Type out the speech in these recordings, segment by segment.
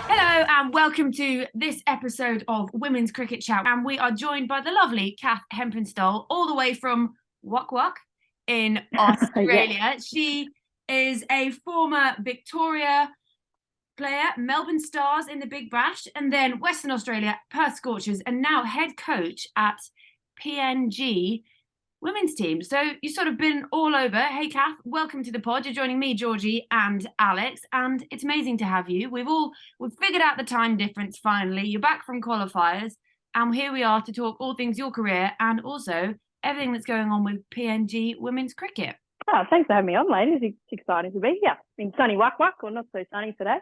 Hello and welcome to this episode of Women's Cricket Chat, and we are joined by the lovely Kath Hempenstall all the way from Wuk Wuk in Australia. Yeah. She is a former Victoria player, Melbourne Stars in the Big Bash, and then Western Australia, Perth Scorchers, and now head coach at PNG women's team. So you've sort of been all over. Hey Kath, welcome to the pod. You're joining me, Georgie and Alex, and it's amazing to have you. We've figured out the time difference finally. You're back from qualifiers, and here we are to talk all things your career and also everything that's going on with PNG women's cricket. Oh, thanks for having me on, ladies. It's exciting to be here in sunny Wuk Wuk, or not so sunny today.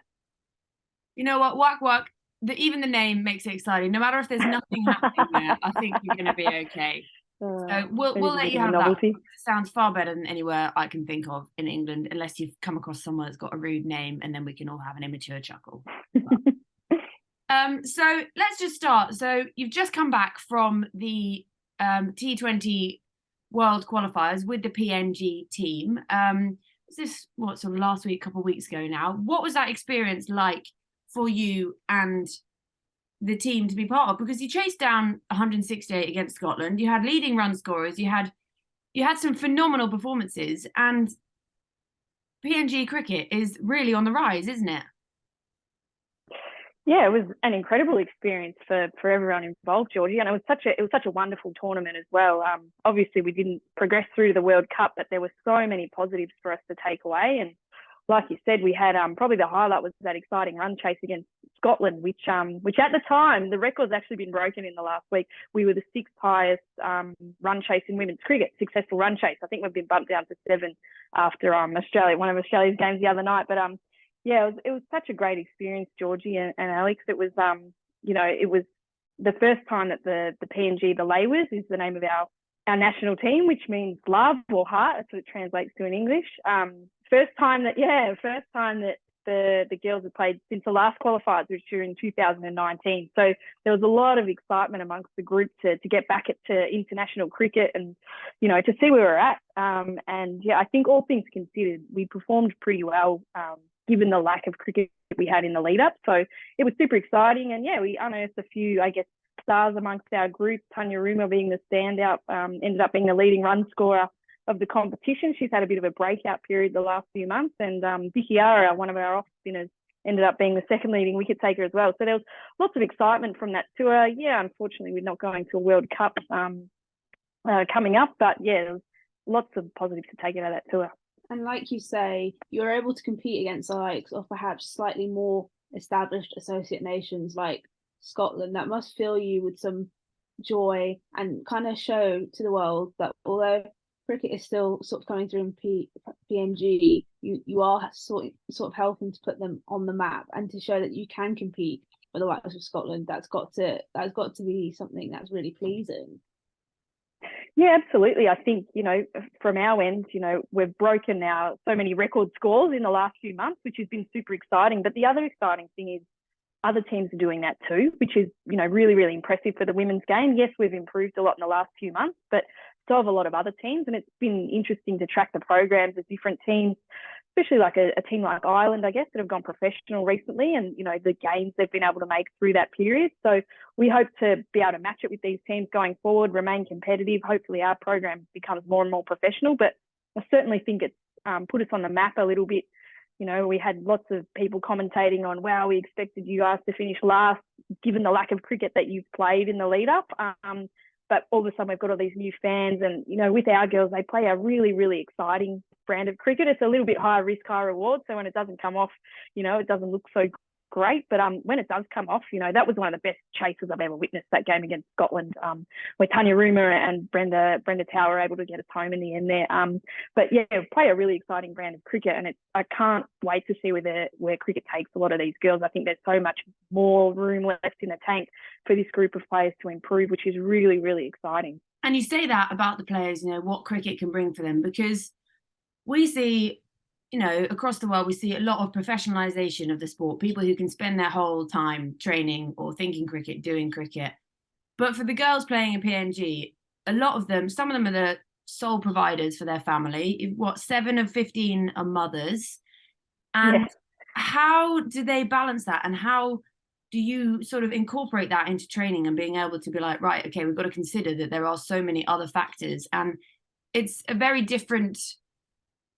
You know what, Wuk Wuk, even the name makes it exciting. No matter if there's nothing happening there, I think you're going to be okay. So we'll let you have that. It sounds far better than anywhere I can think of in England, unless you've come across someone that's got a rude name, and then we can all have an immature chuckle. So let's just start. So you've just come back from the T20 World Qualifiers with the PNG team. Was this sort of last week, a couple of weeks ago now? What was that experience like for you and the team to be part of? Because you chased down 168 against Scotland, you had leading run scorers, you had some phenomenal performances, and PNG cricket is really on the rise, isn't it? Yeah, it was an incredible experience for everyone involved, Georgie, and it was such a wonderful tournament as well. Obviously we didn't progress through to the World Cup, but there were so many positives for us to take away. And like you said, we had probably the highlight was that exciting run chase against Scotland, which at the time, the record's actually been broken in the last week. We were the sixth highest run chase in women's cricket, successful run chase. I think we've been bumped down to 7 after one of Australia's games the other night. But yeah, it was such a great experience, Georgie and Alex. It was it was the first time that the PNG, the Laywers, is the name of our national team, which means love or heart. That's what it translates to in English. First time that the girls have played since the last qualifiers, which were in 2019. So there was a lot of excitement amongst the group to get back to international cricket and, to see where we're at. And yeah, I think all things considered, we performed pretty well, given the lack of cricket we had in the lead up. So it was super exciting. And yeah, we unearthed a few, stars amongst our group. Tanya Ruma being the standout, ended up being the leading run scorer of the competition. She's had a bit of a breakout period the last few months, and Vicky Ara, one of our off spinners, ended up being the second leading wicket taker as well. So there was lots of excitement from that tour. Yeah, unfortunately we're not going to a World Cup coming up, but yeah, there was lots of positives to take out of that tour. And like you say, you're able to compete against the likes of perhaps slightly more established associate nations like Scotland. That must fill you with some joy and kind of show to the world that although cricket is still sort of coming through in PNG, you are sort of helping to put them on the map and to show that you can compete with the likes of Scotland. That's got to be something that's really pleasing. Yeah, absolutely. I think, from our end, we've broken now so many record scores in the last few months, which has been super exciting. But the other exciting thing is other teams are doing that too, which is, really, really impressive for the women's game. Yes, we've improved a lot in the last few months, but still have a lot of other teams. And it's been interesting to track the programs of different teams, especially like a team like Ireland, I guess, that have gone professional recently, and, the gains they've been able to make through that period. So we hope to be able to match it with these teams going forward, remain competitive. Hopefully our program becomes more and more professional, but I certainly think it's put us on the map a little bit. We had lots of people commentating on, wow, we expected you guys to finish last given the lack of cricket that you've played in the lead up. But all of a sudden we've got all these new fans, and, with our girls, they play a really, really exciting brand of cricket. It's a little bit higher risk, higher reward. So when it doesn't come off, it doesn't look so great. But when it does come off, that was one of the best chases I've ever witnessed, that game against Scotland, where Tanya Ruma and Brenda Tower were able to get us home in the end there. But yeah, play a really exciting brand of cricket, and I can't wait to see where cricket takes a lot of these girls. I think there's so much more room left in the tank for this group of players to improve, which is really, really exciting. And you say that about the players, what cricket can bring for them, because we see, across the world, we see a lot of professionalization of the sport, people who can spend their whole time training or thinking cricket, doing cricket. But for the girls playing in PNG, a lot of them, some of them are the sole providers for their family. 7 of 15 are mothers. And Yeah. how do they balance that? And how do you sort of incorporate that into training and being able to be like, right, okay, we've got to consider that there are so many other factors. And it's a very different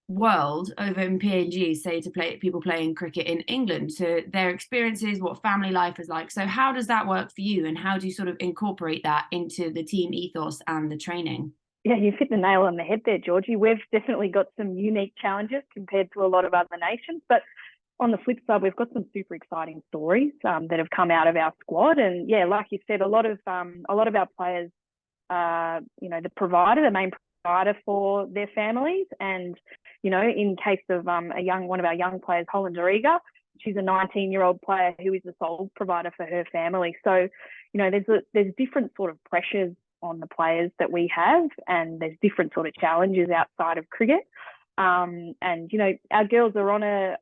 world over in PNG, say, to play people playing cricket in England, to their experiences, what family life is like. So how does that work for you, and how do you sort of incorporate that into the team ethos and the training? Yeah, you've hit the nail on the head there, Georgie. We've definitely got some unique challenges compared to a lot of other nations, but on the flip side, we've got some super exciting stories that have come out of our squad. And yeah, like you said, a lot of our players, the main provider for their families. And in case of one of our young players, Holland Doriga, she's a 19-year-old player who is the sole provider for her family. So, there's different sort of pressures on the players that we have, and there's different sort of challenges outside of cricket. And our girls are on a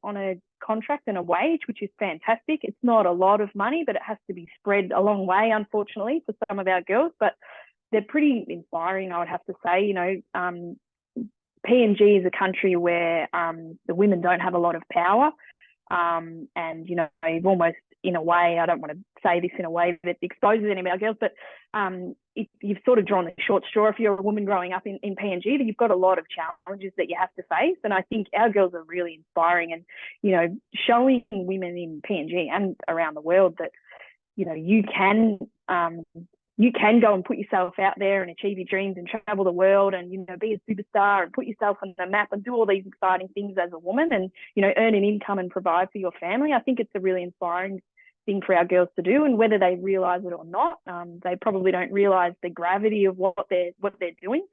contract and a wage, which is fantastic. It's not a lot of money, but it has to be spread a long way, unfortunately, for some of our girls. But they're pretty inspiring, I would have to say. PNG is a country where the women don't have a lot of power. And you've almost, in a way, I don't want to say this in a way that exposes any of our girls, but you've sort of drawn the short straw if you're a woman growing up in PNG, that you've got a lot of challenges that you have to face. And I think our girls are really inspiring, and showing women in PNG and around the world that you can go and put yourself out there and achieve your dreams and travel the world and be a superstar and put yourself on the map and do all these exciting things as a woman, and earn an income and provide for your family. I think it's a really inspiring thing for our girls to do, and whether they realize it or not, they probably don't realize the gravity of what they're doing.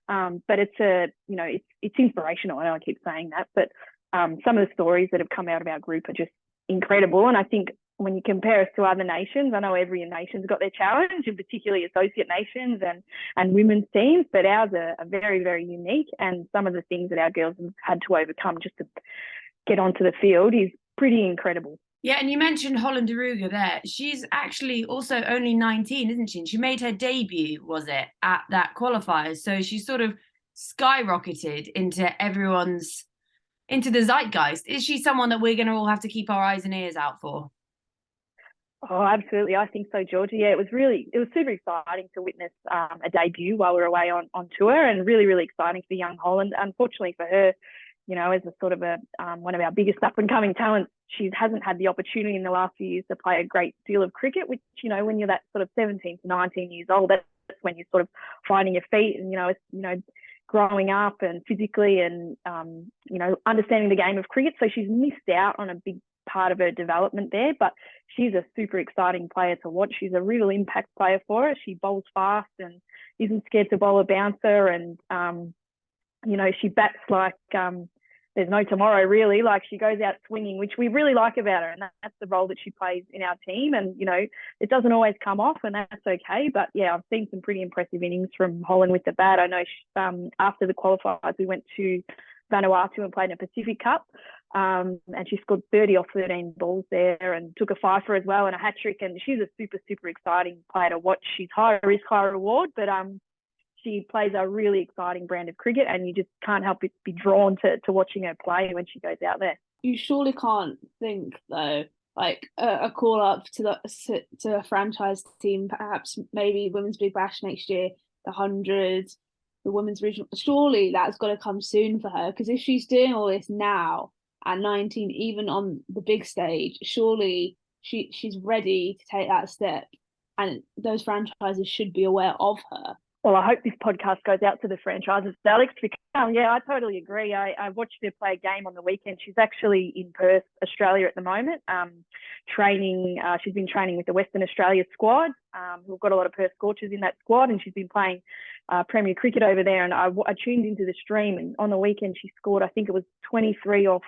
But it's inspirational. I know I keep saying that, but some of the stories that have come out of our group are just incredible. And I think when you compare us to other nations, I know every nation's got their challenge, and particularly associate nations and women's teams, but ours are very, very unique. And some of the things that our girls have had to overcome just to get onto the field is pretty incredible. Yeah, and you mentioned Holland Aruga there. She's actually also only 19, isn't she? And she made her debut, was it, at that qualifier? So she sort of skyrocketed into the zeitgeist. Is she someone that we're going to all have to keep our eyes and ears out for? Oh, absolutely. I think so, Georgie. Yeah, it was super exciting to witness a debut while we were away on tour, and really, really exciting for young Holland. Unfortunately for her, as a sort of one of our biggest up and coming talents, she hasn't had the opportunity in the last few years to play a great deal of cricket, which, when you're that sort of 17 to 19 years old, that's when you're sort of finding your feet and, growing up and physically and, understanding the game of cricket. So she's missed out on a big part of her development there, but she's a super exciting player to watch. She's a real impact player for us. She bowls fast and isn't scared to bowl a bouncer, and she bats like there's no tomorrow, really. Like, she goes out swinging, which we really like about her, and that's the role that she plays in our team. And it doesn't always come off, and that's okay. But yeah, I've seen some pretty impressive innings from Holland with the bat. I know after the qualifiers, we went to Vanuatu and played in a Pacific Cup, and she scored 30 off 13 balls there and took a fifer as well and a hat trick. And she's a super, super exciting player to watch. She's high risk, high reward, but she plays a really exciting brand of cricket, and you just can't help but be drawn to watching her play when she goes out there. You surely can't think, though, like a call up to a franchise team, perhaps maybe Women's Big Bash next year, the 100, the Women's Regional. Surely that's got to come soon for her, because if she's doing all this now at 19, even on the big stage, surely she's ready to take that step, and those franchises should be aware of her. Well, I hope this podcast goes out to the franchises, Alex, because yeah, I totally agree. I watched her play a game on the weekend. She's actually in Perth, Australia at the moment, training. She's been training with the Western Australia squad. We've got a lot of Perth Scorchers in that squad, and she's been playing Premier Cricket over there. And I tuned into the stream, and on the weekend she scored, I think it was 23 off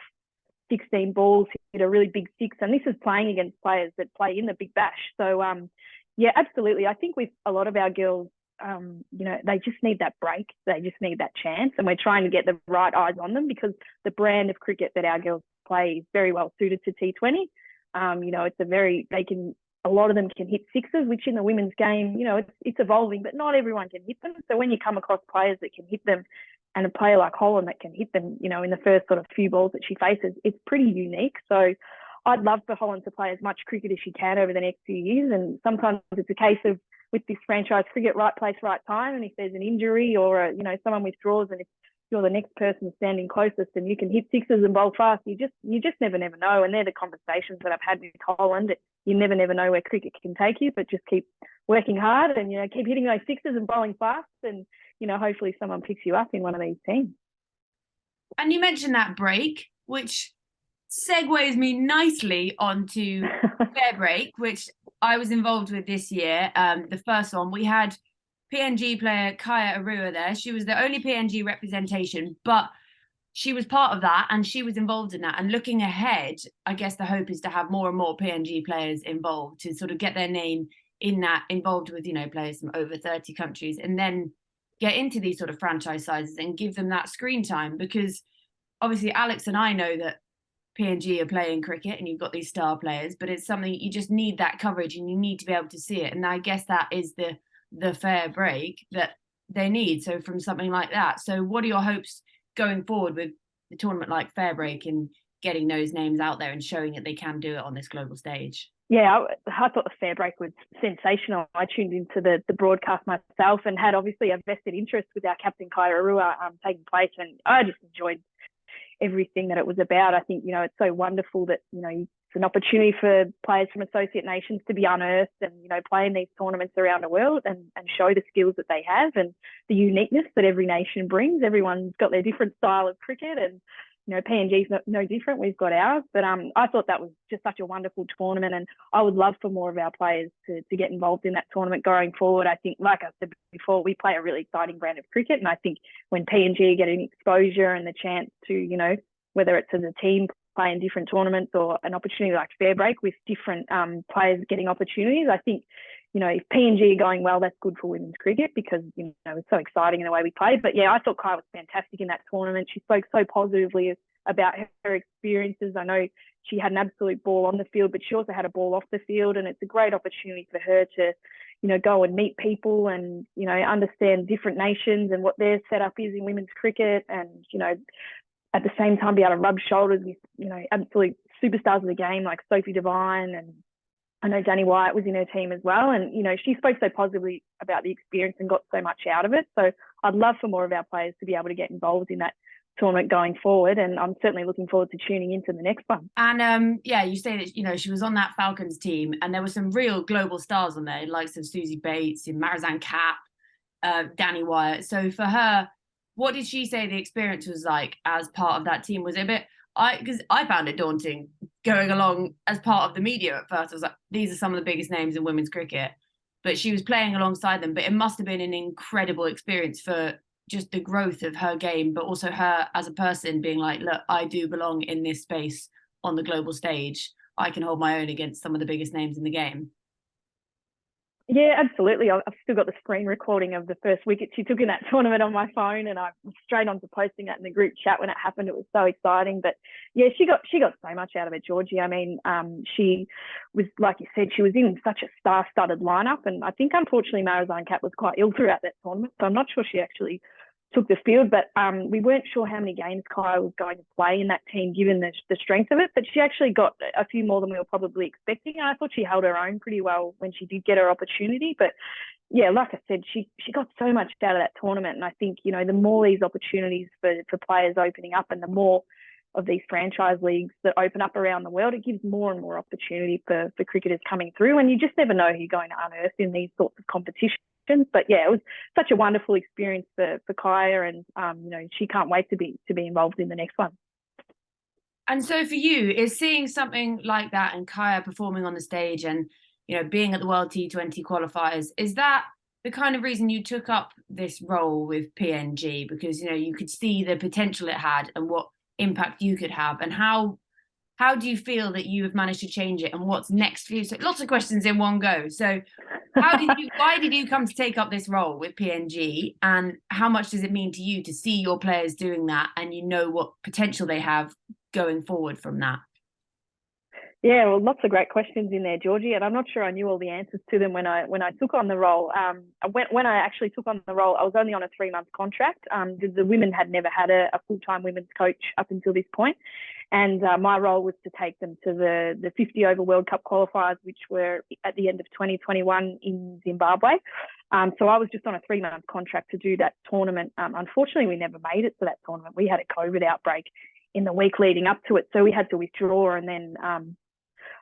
16 balls, hit a really big six. And this is playing against players that play in the Big Bash. So yeah, absolutely. I think with a lot of our girls, they just need that break. They just need that chance, and we're trying to get the right eyes on them, because the brand of cricket that our girls play is very well suited to T20. A lot of them can hit sixes, which in the women's game, it's evolving, but not everyone can hit them. So when you come across players that can hit them and a player like Holland that can hit them, you know, in the first sort of few balls that she faces, it's pretty unique. So I'd love for Holland to play as much cricket as she can over the next few years. And sometimes it's a case of, with this franchise cricket, right place, right time. And if there's an injury or, you know, someone withdraws, and if you're the next person standing closest and you can hit sixes and bowl fast, you just never know. And they're the conversations that I've had with Holland. You never know where cricket can take you, but just keep working hard and, you know, keep hitting those sixes and bowling fast, and, you know, hopefully someone picks you up in one of these teams. And you mentioned that break, which segues me nicely onto Fair Break, which I was involved with this year. The first one, we had PNG player Kaya Arua there. She was the only PNG representation, but she was part of that and she was involved in that. And looking ahead, I guess the hope is to have more and more PNG players involved, to sort of get their name in that, involved with, you know, players from over 30 countries, and then get into these sort of franchise sizes and give them that screen time. Because obviously Alex and I know that PNG are playing cricket and you've got these star players, but it's something you just need that coverage and you need to be able to see it. And I guess that is the fair break that they need. So from something like that. So what are your hopes going forward with the tournament like Fair Break and getting those names out there and showing that they can do it on this global stage? Yeah, I thought the Fair Break was sensational. I tuned into the broadcast myself and had obviously a vested interest with our captain Kaya Arua taking place, and I just enjoyed everything that it was about. I think, you know, it's so wonderful that, you know, it's an opportunity for players from associate nations to be unearthed and, you know, play in these tournaments around the world and show the skills that they have and the uniqueness that every nation brings. Everyone's got their different style of cricket, and, you know, PNG's no different. We've got ours. But I thought that was just such a wonderful tournament, and I would love for more of our players to get involved in that tournament going forward. I think, like I said before, we play a really exciting brand of cricket, and I think when PNG get an exposure and the chance to, you know, whether it's as a team play in different tournaments or an opportunity like Fair Break with different players getting opportunities, I think, you know, if PNG are going well, that's good for women's cricket because, you know, it's so exciting in the way we play. But yeah, I thought Kai was fantastic in that tournament. She spoke so positively about her experiences. I know she had an absolute ball on the field, but she also had a ball off the field, and it's a great opportunity for her to, you know, go and meet people and, you know, understand different nations and what their setup is in women's cricket, and, you know, at the same time be able to rub shoulders with, you know, absolute superstars of the game like Sophie Devine, and I know Danny Wyatt was in her team as well. And, you know, she spoke so positively about the experience and got so much out of it. So I'd love for more of our players to be able to get involved in that tournament going forward, and I'm certainly looking forward to tuning into the next one. And yeah, you say that, you know, she was on that Falcons team and there were some real global stars on there, like some Susie Bates and Marizanne Kapp, Danny Wyatt. So for her, what did she say the experience was like as part of that team? Was it a bit, because I found it daunting going along as part of the media at first. I was like, these are some of the biggest names in women's cricket, but she was playing alongside them. But it must have been an incredible experience for just the growth of her game, but also her as a person being like, look, I do belong in this space on the global stage. I can hold my own against some of the biggest names in the game. Yeah, absolutely. I've still got the screen recording of the first wicket she took in that tournament on my phone, and I was straight on to posting that in the group chat when it happened. It was so exciting. But yeah, she got so much out of it, Georgie. I mean, she was, like you said, she was in such a star-studded lineup, and I think unfortunately Marizanne Kapp was quite ill throughout that tournament, so I'm not sure she actually took the field, but we weren't sure how many games Kaya was going to play in that team given the strength of it, but she actually got a few more than we were probably expecting, and I thought she held her own pretty well when she did get her opportunity. But yeah, like I said, she got so much out of that tournament, and I think, you know, the more these opportunities for players opening up and the more of these franchise leagues that open up around the world, it gives more and more opportunity for cricketers coming through, and you just never know who you're going to unearth in these sorts of competitions. But yeah, it was such a wonderful experience for Kaya, and you know, she can't wait to be involved in the next one. And so for you, is seeing something like that and Kaya performing on the stage and, you know, being at the World T20 qualifiers, is that the kind of reason you took up this role with PNG? Because, you know, you could see the potential it had and what impact you could have, and how do you feel that you have managed to change it, and what's next for you? So lots of questions in one go. So why did you come to take up this role with PNG, and how much does it mean to you to see your players doing that and you know what potential they have going forward from that? Yeah, well, lots of great questions in there, Georgie, and I'm not sure I knew all the answers to them when I took on the role. When I actually took on the role, I was only on a 3-month contract. The women had never had a full-time women's coach up until this point, and my role was to take them to the 50 over World Cup qualifiers, which were at the end of 2021 in Zimbabwe. So I was just on a 3-month contract to do that tournament. Unfortunately, we never made it to that tournament. We had a COVID outbreak in the week leading up to it, so we had to withdraw, and then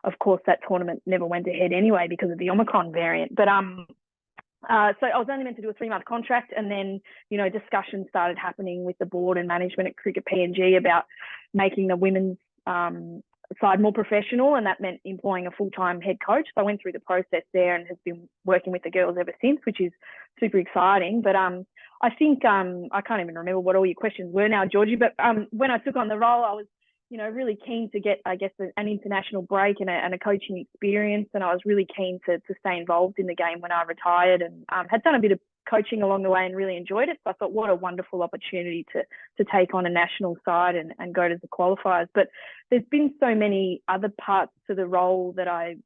of course, that tournament never went ahead anyway because of the Omicron variant. But so I was only meant to do a 3-month contract, and then, you know, discussions started happening with the board and management at Cricket PNG about making the women's side more professional, and that meant employing a full-time head coach. So I went through the process there and has been working with the girls ever since, which is super exciting. But I think I can't even remember what all your questions were now, Georgie, but when I took on the role, I was, you know, really keen to get, I guess, an international break and a coaching experience. And I was really keen to stay involved in the game when I retired, and had done a bit of coaching along the way and really enjoyed it. So I thought, what a wonderful opportunity to take on a national side and go to the qualifiers. But there's been so many other parts to the role that I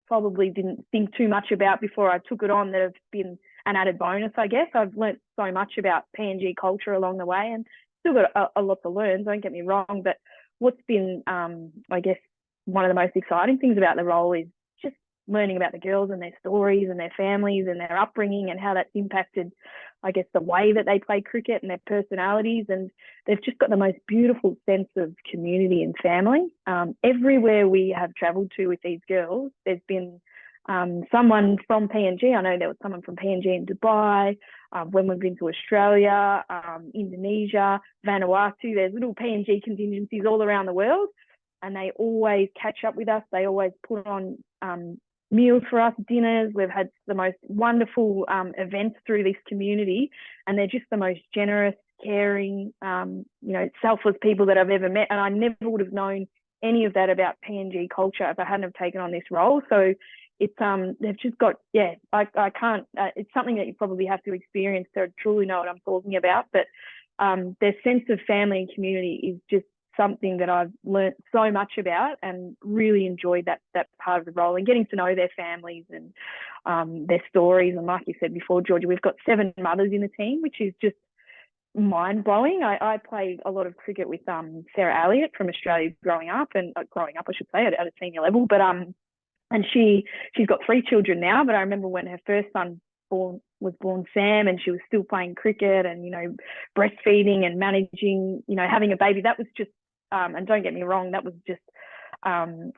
probably didn't think too much about before I took it on that have been an added bonus, I guess. I've learnt so much about PNG culture along the way, and still got a lot to learn, don't get me wrong. But what's been, I guess, one of the most exciting things about the role is just learning about the girls and their stories and their families and their upbringing and how that's impacted, I guess, the way that they play cricket and their personalities. And they've just got the most beautiful sense of community and family. Everywhere we have travelled to with these girls, there's been someone from PNG. I know there was someone from PNG in Dubai. When we've been to Australia, Indonesia, Vanuatu, there's little PNG contingencies all around the world, and they always catch up with us. They always put on meals for us, dinners. We've had the most wonderful events through this community, and they're just the most generous, caring, you know, selfless people that I've ever met. And I never would have known any of that about PNG culture if I hadn't have taken on this role. So it's they've just got, yeah, I can't, it's something that you probably have to experience to truly know what I'm talking about. But their sense of family and community is just something that I've learnt so much about, and really enjoyed that part of the role, and getting to know their families and their stories. And like you said before, Georgia, we've got 7 mothers in the team, which is just mind-blowing. I played a lot of cricket with Sarah Elliott from Australia growing up, I should say, at a senior level. But and she's got 3 children now, but I remember when her first son was born, Sam, and she was still playing cricket and, you know, breastfeeding and managing, you know, having a baby. That was just and don't get me wrong, that was just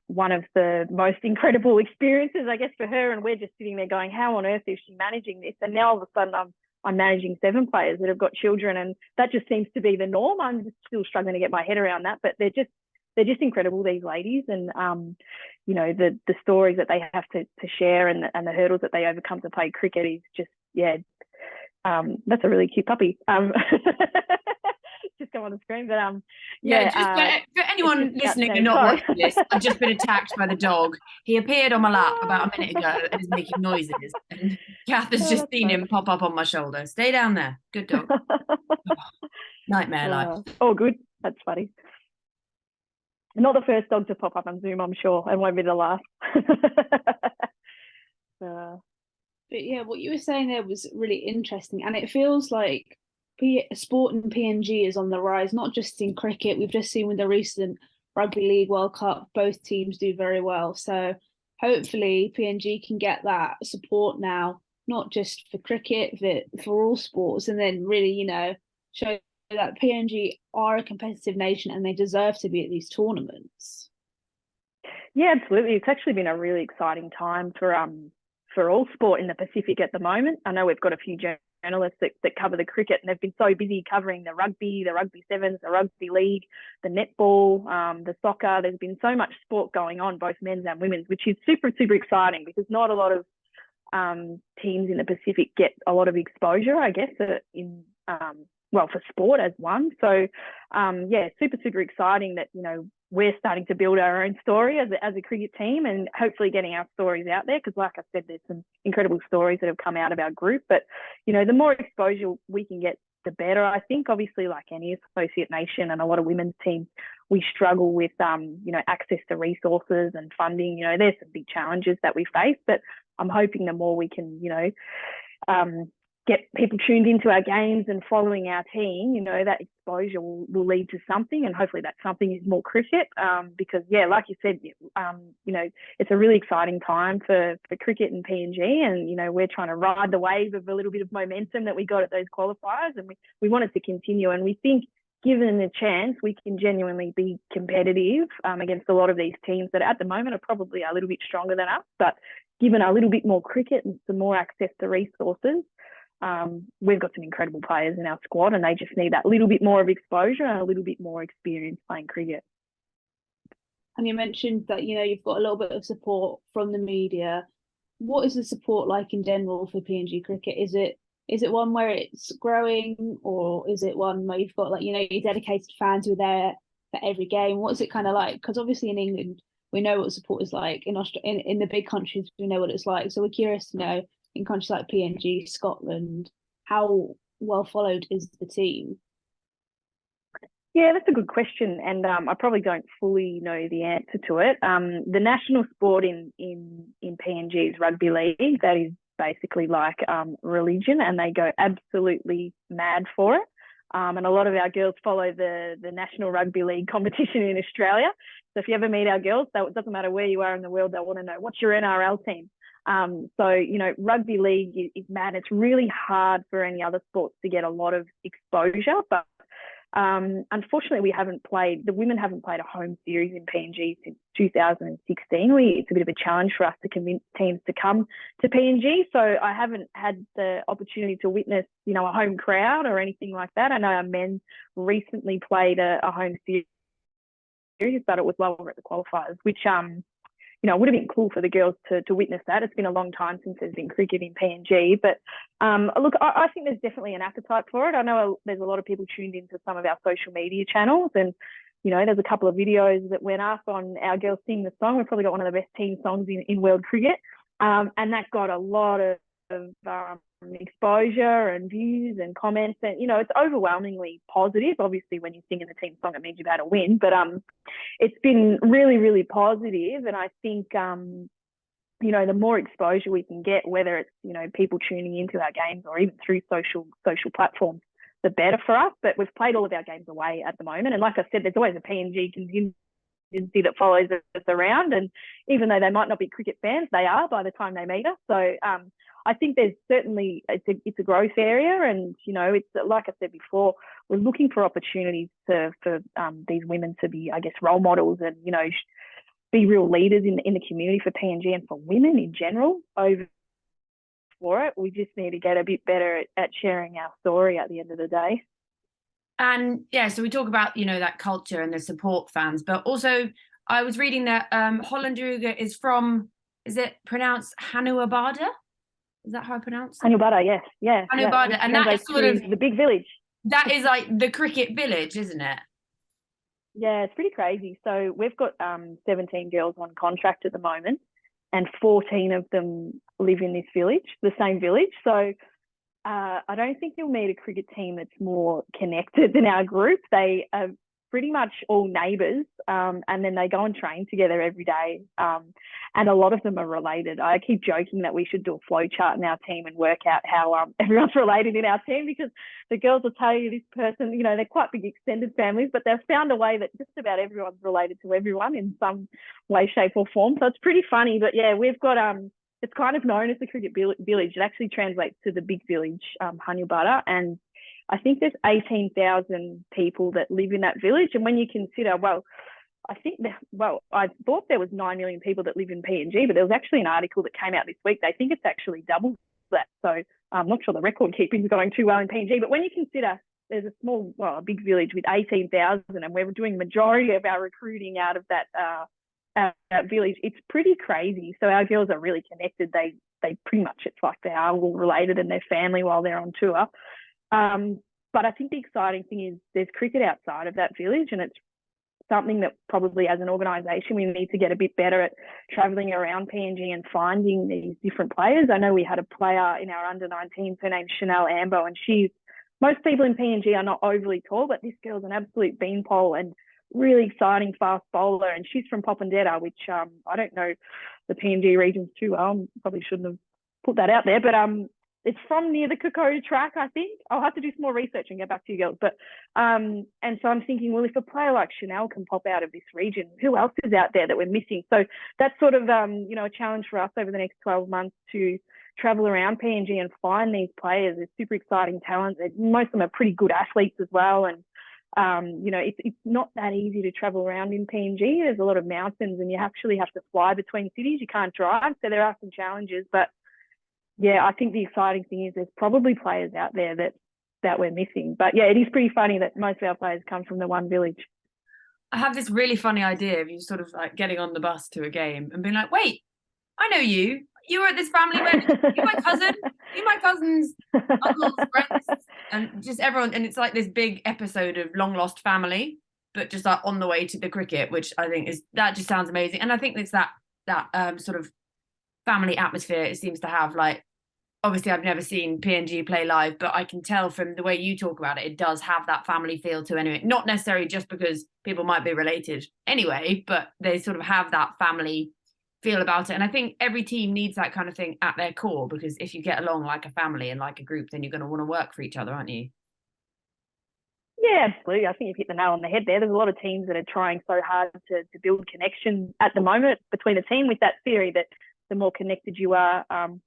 one of the most incredible experiences, I guess, for her. And we're just sitting there going, how on earth is she managing this? And now all of a sudden I'm managing 7 players that have got children, and that just seems to be the norm. I'm just still struggling to get my head around that, but they're just incredible, these ladies. And you know, the stories that they have to share and the hurdles that they overcome to play cricket is just, yeah, that's a really cute puppy. Just come on the screen, but just for anyone listening and not watching this, I've just been attacked by the dog. He appeared on my lap about a minute ago and is making noises, and Kath has just seen him pop up on my shoulder. Stay down there, good dog. Nightmare life. Oh, good, that's funny. Not the first dog to pop up on Zoom, I'm sure, and won't be the last. But yeah, what you were saying there was really interesting, and it feels like sport in PNG is on the rise, not just in cricket. We've just seen with the recent Rugby League World Cup, both teams do very well. So hopefully PNG can get that support now, not just for cricket, but for all sports, and then really, you know, show that PNG are a competitive nation and they deserve to be at these tournaments. Yeah, absolutely. It's actually been a really exciting time for all sport in the Pacific at the moment. I know we've got a few journalists that cover the cricket, and they've been so busy covering the rugby sevens, the rugby league, the netball, the soccer. There's been so much sport going on, both men's and women's, which is super, super exciting, because not a lot of teams in the Pacific get a lot of exposure, I guess, for sport as one. So yeah, super, super exciting that, you know, we're starting to build our own story as a cricket team, and hopefully getting our stories out there, because like I said, there's some incredible stories that have come out of our group. But, you know, the more exposure we can get the better. I think obviously, like any associate nation and a lot of women's teams, we struggle with access to resources and funding. There's some big challenges that we face, but I'm hoping the more we can get people tuned into our games and following our team, that exposure will lead to something, and hopefully that something is more cricket, because like you said, it's a really exciting time for cricket and PNG, and we're trying to ride the wave of a little bit of momentum that we got at those qualifiers, and we want it to continue, and we think given the chance we can genuinely be competitive against a lot of these teams that at the moment are probably a little bit stronger than us, but given a little bit more cricket and some more access to resources, we've got some incredible players in our squad, and they just need that little bit more of exposure and a little bit more experience playing cricket. And you mentioned that, you've got a little bit of support from the media. What is the support like in general for PNG cricket? Is it one where it's growing, or is it one where you've got your dedicated fans who are there for every game? What's it kind of like? Because obviously in England, we know what support is like. In the big countries, we know what it's like. So we're curious to know, in countries like PNG, Scotland, how well followed is the team? Yeah, that's a good question, and I probably don't fully know the answer to it. The national sport in PNG is rugby league. That is basically like religion, and they go absolutely mad for it. And a lot of our girls follow the National Rugby League competition in Australia. So if you ever meet our girls, it doesn't matter where you are in the world, they'll want to know, what's your NRL team? So rugby league is mad. It's really hard for any other sports to get a lot of exposure, but unfortunately the women haven't played a home series in PNG since 2016. It's a bit of a challenge for us to convince teams to come to PNG, so I haven't had the opportunity to witness a home crowd or anything like that. I know our men recently played a home series, but it was lower at the qualifiers, which it would have been cool for the girls to witness that. It's been a long time since there's been cricket in PNG. But look, I think there's definitely an appetite for it. I know there's a lot of people tuned into some of our social media channels, and, there's a couple of videos that went up on our girls singing the song. We've probably got one of the best team songs in world cricket. And that got a lot of exposure and views and comments, and it's overwhelmingly positive. Obviously when you're singing the team song, it means you've had a win, but it's been really, really positive. And I think the more exposure we can get, whether it's people tuning into our games or even through social platforms, the better for us. But we've played all of our games away at the moment, and like I said, there's always a PNG contingency that follows us around, and even though they might not be cricket fans, they are by the time they meet us. So I think there's certainly it's a growth area, and it's like I said before, we're looking for opportunities for these women to be, I guess, role models, and be real leaders in the community for PNG and for women in general. For it, we just need to get a bit better at sharing our story at the end of the day. And so we talk about that culture and the support fans, but also I was reading that Hollanderuga is from, is it pronounced Hanuabada? Is that how I pronounce it? Hanuabada, yes, yeah. Hanuabada, and that is sort of the big village. That is like the cricket village, isn't it? Yeah, it's pretty crazy. So we've got 17 girls on contract at the moment, and 14 of them live in this village, the same village. So I don't think you'll meet a cricket team that's more connected than our group. They are pretty much all neighbours, and then they go and train together every day. And a lot of them are related. I keep joking that we should do a flow chart in our team and work out how everyone's related in our team, because the girls will tell you this person, they're quite big extended families, but they've found a way that just about everyone's related to everyone in some way, shape or form. So it's pretty funny. But yeah, we've got it's kind of known as the cricket village. It actually translates to the big village, Hanuabada, and I think there's 18,000 people that live in that village. And when you consider, I thought there was 9 million people that live in PNG, but there was actually an article that came out this week. They think it's actually double that. So I'm not sure the record keeping is going too well in PNG, but when you consider there's a big village with 18,000, and we're doing majority of our recruiting out of that village, it's pretty crazy. So our girls are really connected. They pretty much, it's like they are all related and they're family while they're on tour. But I think the exciting thing is there's cricket outside of that village, and it's something that probably as an organisation we need to get a bit better at travelling around PNG and finding these different players. I know we had a player in our under-19s, her name's Chanel Ambo, and she's most people in PNG are not overly tall, but this girl's an absolute beanpole and really exciting fast bowler. And she's from Popondetta, which I don't know the PNG regions too well. Probably shouldn't have put that out there, but it's from near the Kokoda track, I think. I'll have to do some more research and get back to you girls. But and so I'm thinking, well, if a player like Chanel can pop out of this region, who else is out there that we're missing? So that's sort of a challenge for us over the next 12 months to travel around PNG and find these players. They're super exciting talent. Most of them are pretty good athletes as well. And it's not that easy to travel around in PNG. There's a lot of mountains and you actually have to fly between cities. You can't drive. So there are some challenges, but yeah, I think the exciting thing is there's probably players out there that we're missing. But yeah, it is pretty funny that most of our players come from the one village. I have this really funny idea of you sort of like getting on the bus to a game and being like, wait, I know you. You were at this family wedding. You're my cousin. You're my cousin's uncle's friends. And just everyone. And it's like this big episode of long lost family, but just like on the way to the cricket, which I think that just sounds amazing. And I think it's that sort of family atmosphere it seems to have. Like, obviously I've never seen PNG play live, but I can tell from the way you talk about it, it does have that family feel to anyway. Not necessarily just because people might be related anyway, but they sort of have that family feel about it. And I think every team needs that kind of thing at their core, because if you get along like a family and like a group, then you're going to want to work for each other, aren't you? Yeah, absolutely. I think you've hit the nail on the head there. There's a lot of teams that are trying so hard to build connection at the moment between a team, with that theory that the more connected you are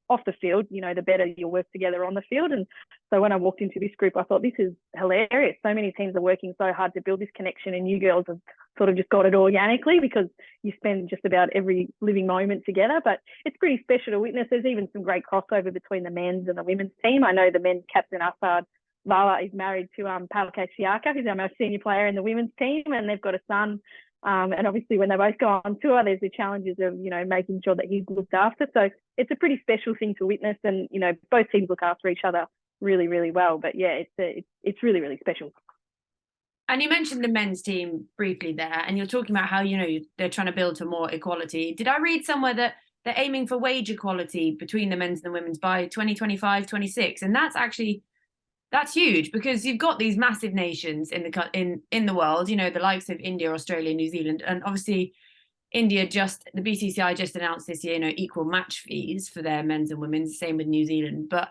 off the field, the better you'll work together on the field. And so when I walked into this group, I thought, this is hilarious. So many teams are working so hard to build this connection, and you girls have sort of just got it organically because you spend just about every living moment together. But it's pretty special to witness. There's even some great crossover between the men's and the women's team. I know the men's captain, Assad Vala, is married to Palke Siaka, who's our most senior player in the women's team, and they've got a son. And obviously when they both go on tour, there's the challenges of, making sure that he's looked after. So it's a pretty special thing to witness, and, both teams look after each other really, really well. But yeah, it's really, really special. And you mentioned the men's team briefly there, and you're talking about how, they're trying to build to more equality. Did I read somewhere that they're aiming for wage equality between the men's and the women's by 2025, 26? And that's huge, because you've got these massive nations in the world, the likes of India, Australia, New Zealand, and obviously India the BCCI just announced this year, equal match fees for their men's and women's, same with New Zealand. But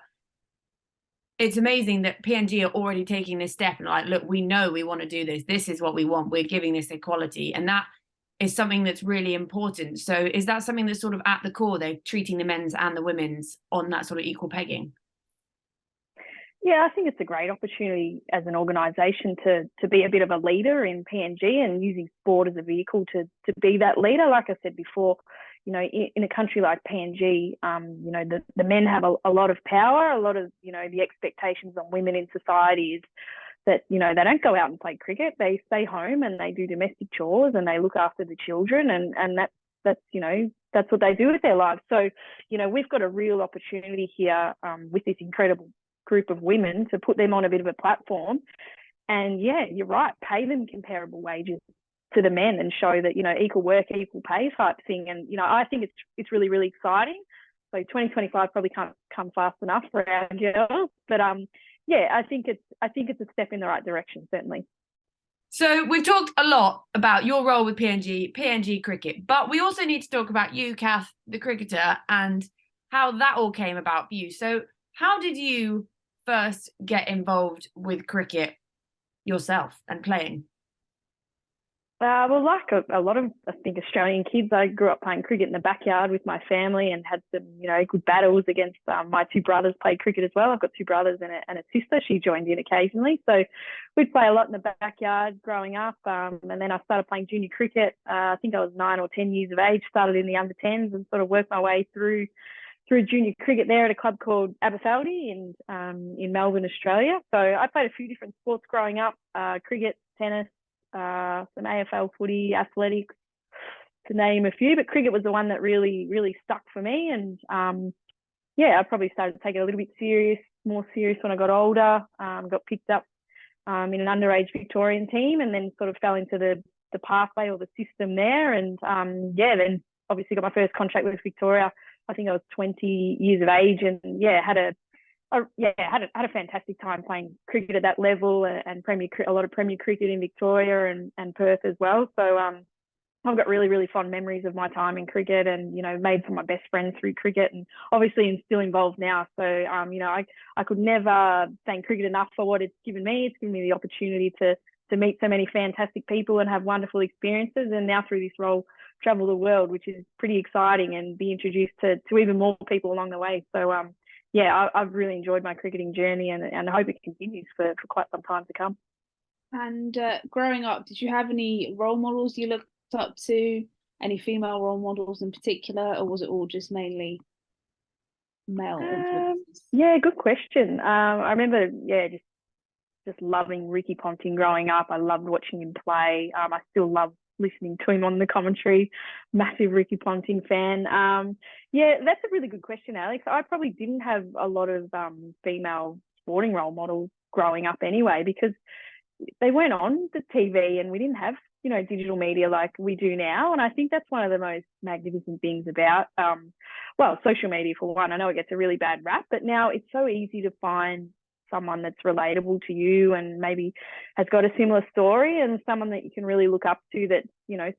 it's amazing that PNG are already taking this step and like, look, we know we want to do this. This is what we want. We're giving this equality. And that is something that's really important. So is that something that's sort of at the core? They're treating the men's and the women's on that sort of equal pegging? Yeah, I think it's a great opportunity as an organisation to be a bit of a leader in PNG and using sport as a vehicle to be that leader. Like I said before, in a country like PNG, the men have a lot of power. A lot of, the expectations on women in society is that, they don't go out and play cricket. They stay home and they do domestic chores and they look after the children, and that's what they do with their lives. So, we've got a real opportunity here with this incredible group of women to put them on a bit of a platform. And yeah, you're right, pay them comparable wages to the men and show that, equal work, equal pay type thing. And, I think it's really, really exciting. So 2025 probably can't come fast enough for our girls. But yeah, I think it's a step in the right direction, certainly. So we've talked a lot about your role with PNG cricket, but we also need to talk about you, Kath, the cricketer, and how that all came about for you. So how did you first get involved with cricket yourself and playing? Well, like a lot of, I think, Australian kids, I grew up playing cricket in the backyard with my family and had some, good battles against my two brothers played cricket as well. I've got two brothers and a sister. She joined in occasionally. So we'd play a lot in the backyard growing up. And then I started playing junior cricket. I think I was 9 or 10 years of age, started in the under 10s and sort of worked my way through junior cricket there at a club called Aberfeldy in Melbourne, Australia. So I played a few different sports growing up, cricket, tennis, some AFL footy, athletics, to name a few. But cricket was the one that really, really stuck for me. And I probably started to take it a little bit more serious when I got older, got picked up in an underage Victorian team, and then sort of fell into the pathway or the system there. And then obviously got my first contract with Victoria. I think I was 20 years of age, and had a had a fantastic time playing cricket at that level, and a lot of Premier cricket in Victoria and Perth as well. So I've got really, really fond memories of my time in cricket, and made some of my best friends through cricket, and obviously I'm still involved now. So I could never thank cricket enough for what it's given me. It's given me the opportunity to meet so many fantastic people and have wonderful experiences, and now through this role travel the world, which is pretty exciting, and be introduced to even more people along the way. So I've really enjoyed my cricketing journey, and I hope it continues for quite some time to come. And growing up, did you have any role models you looked up to? Any female role models in particular, or was it all just mainly male influences? Yeah, good question. I remember, just loving Ricky Ponting growing up. I loved watching him play. I still love listening to him on the commentary. Massive Ricky Ponting fan. That's a really good question, Alex. I probably didn't have a lot of female sporting role models growing up anyway, because they weren't on the TV, and we didn't have digital media like we do now. And I think that's one of the most magnificent things about social media, for one. I know it gets a really bad rap, but now it's so easy to find someone that's relatable to you and maybe has got a similar story, and someone that you can really look up to that's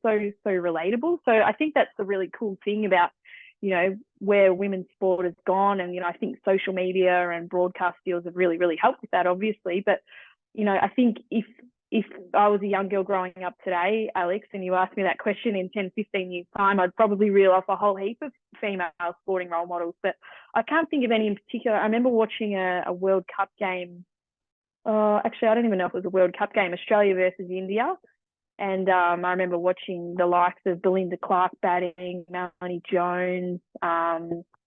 so relatable. So I think that's the really cool thing about where women's sport has gone. And I think social media and broadcast deals have really, really helped with that, obviously. But I think if I was a young girl growing up today, Alex, and you asked me that question in 10, 15 years' time, I'd probably reel off a whole heap of female sporting role models, but I can't think of any in particular. I remember watching a World Cup game. Actually, I don't even know if it was a World Cup game, Australia versus India. And I remember watching the likes of Belinda Clark batting, Melanie Jones,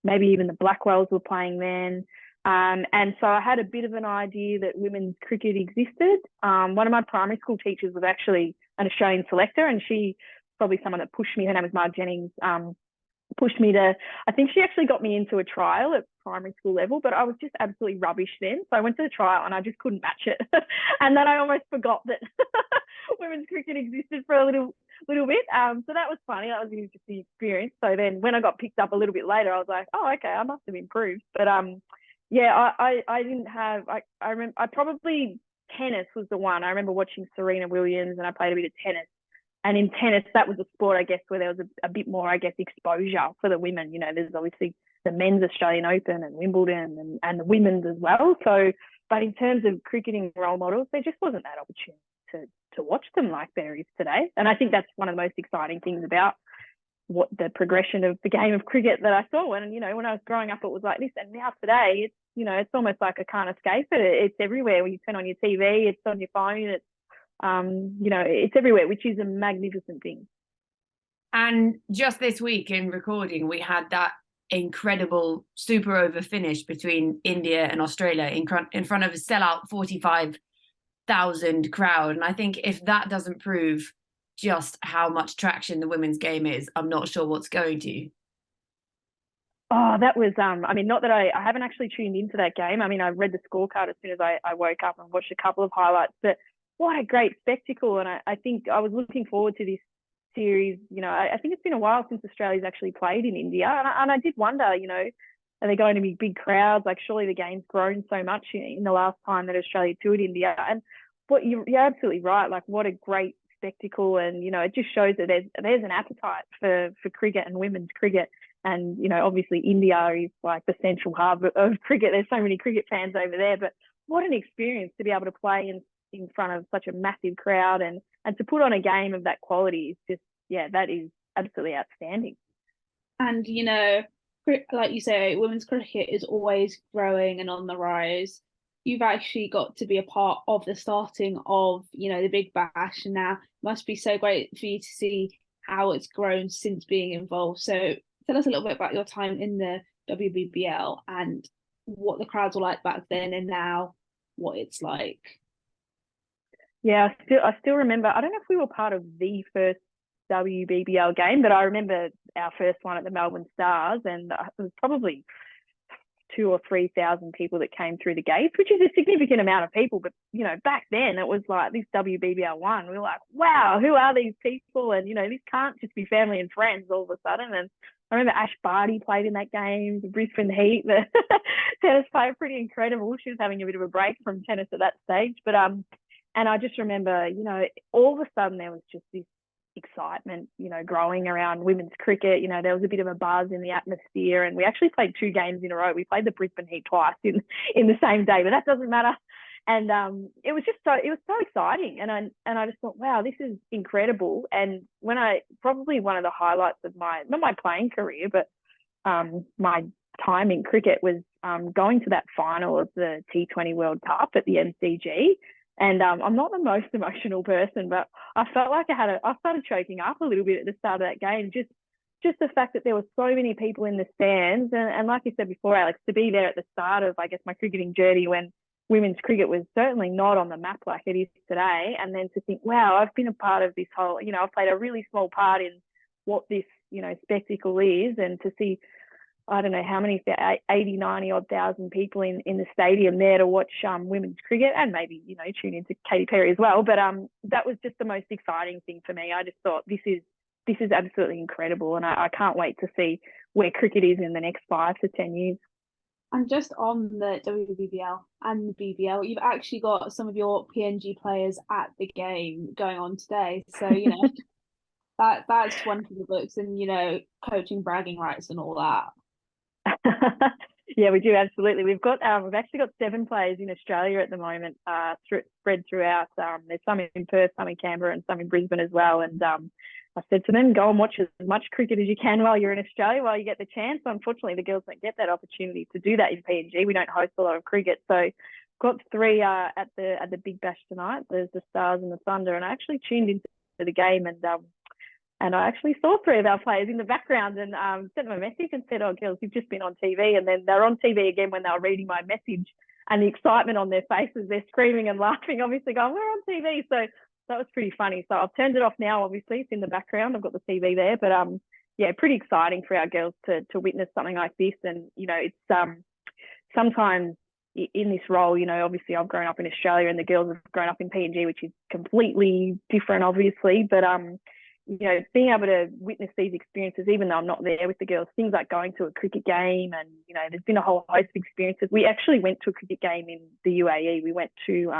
maybe even the Blackwells were playing then. And so I had a bit of an idea that women's cricket existed. One of my primary school teachers was actually an Australian selector, and she probably someone that pushed me. Her name was Marg Jennings. Pushed me to, I think she actually got me into a trial at primary school level, but I was just absolutely rubbish then. So I went to the trial and I just couldn't match it. And then I almost forgot that women's cricket existed for a little bit. So that was funny. That was an interesting experience. So then when I got picked up a little bit later, I was like, oh, okay, I must have improved. But I didn't have, I remember, tennis was the one. I remember watching Serena Williams, and I played a bit of tennis. And in tennis, that was a sport, I guess, where there was a bit more, I guess, exposure for the women. There's obviously the men's Australian Open and Wimbledon and the women's as well. So, but in terms of cricketing role models, there just wasn't that opportunity to watch them like there is today. And I think that's one of the most exciting things about what the progression of the game of cricket that I saw. And, when I was growing up, it was like this. And now today, it's almost like I can't escape it. It's everywhere. When you turn on your TV, it's on your phone, it's everywhere, which is a magnificent thing. And just this week in recording, we had that incredible super over finish between India and Australia in front of a sellout 45,000 crowd. And I think if that doesn't prove just how much traction the women's game is, I'm not sure what's going to. Oh, that was, not that I haven't actually tuned into that game. I read the scorecard as soon as I woke up and watched a couple of highlights, but what a great spectacle. And I think I was looking forward to this series. I think it's been a while since Australia's actually played in India. And I did wonder, are they going to be big crowds? Like, surely the game's grown so much in the last time that Australia toured India. And you're absolutely right. Like, what a great spectacle. And, it just shows that there's an appetite for cricket and women's cricket. And, obviously India is like the central hub of cricket. There's so many cricket fans over there. But what an experience to be able to play in front of such a massive crowd and to put on a game of that quality is just, that is absolutely outstanding. And, like you say, women's cricket is always growing and on the rise. You've actually got to be a part of the starting of, the Big Bash, and now it must be so great for you to see how it's grown since being involved. So tell us a little bit about your time in the WBBL and what the crowds were like back then and now what it's like. Yeah, I still remember. I don't know if we were part of the first WBBL game, but I remember our first one at the Melbourne Stars, and it was probably 2,000 or 3,000 people that came through the gates, which is a significant amount of people. But, you know, back then it was like this WBBL one. We were like, wow, who are these people? And, you know, this can't just be family and friends all of a sudden. And I remember Ash Barty played in that game, the Brisbane Heat, the tennis player, pretty incredible. She was having a bit of a break from tennis at that stage. But, and I just remember, you know, all of a sudden there was just this excitement, you know, growing around women's cricket. You know, there was a bit of a buzz in the atmosphere, and we actually played 2 games in a row. We played the Brisbane Heat twice in the same day, but that doesn't matter. And it was so exciting, and I just thought, wow, this is incredible. And when probably one of the highlights of not my playing career, but my time in cricket was going to that final of the T20 World Cup at the MCG. And I'm not the most emotional person, but I felt like I started choking up a little bit at the start of that game. Just the fact that there were so many people in the stands, and like you said before, Alex, to be there at the start of, I guess, my cricketing journey when women's cricket was certainly not on the map like it is today, and then to think, wow, I've been a part of this whole, you know, I've played a really small part in what this, you know, spectacle is, and to see, I don't know how many, 80, 90 odd thousand people in the stadium there to watch women's cricket, and maybe, you know, tune into Katy Perry as well. But that was just the most exciting thing for me. I just thought this is absolutely incredible, and I can't wait to see where cricket is in the next 5 to 10 years. And just on the WBBL and the BBL, you've actually got some of your PNG players at the game going on today. So, you know, that's one for the books, and, you know, coaching bragging rights and all that. Yeah, we do, absolutely. We've actually got 7 players in Australia at the moment, spread throughout. There's some in Perth, some in Canberra, and some in Brisbane as well. And I said to them, go and watch as much cricket as you can while you're in Australia, while you get the chance. Unfortunately, the girls don't get that opportunity to do that in PNG. We don't host a lot of cricket, so got 3 at the Big Bash tonight. There's the Stars and the Thunder, and I actually tuned into the game, and I actually saw 3 of our players in the background, and sent them a message and said, oh, girls, you've just been on TV. And then they're on TV again when they were reading my message, and the excitement on their faces, they're screaming and laughing, obviously going, we're on TV. So that was pretty funny. So I've turned it off now, obviously. It's in the background. I've got the TV there. But, yeah, pretty exciting for our girls to witness something like this. And, you know, it's sometimes in this role, you know, obviously I've grown up in Australia and the girls have grown up in PNG, which is completely different, obviously. But, you know, being able to witness these experiences, even though I'm not there with the girls, things like going to a cricket game, and, you know, there's been a whole host of experiences. We actually went to a cricket game in the UAE. We went to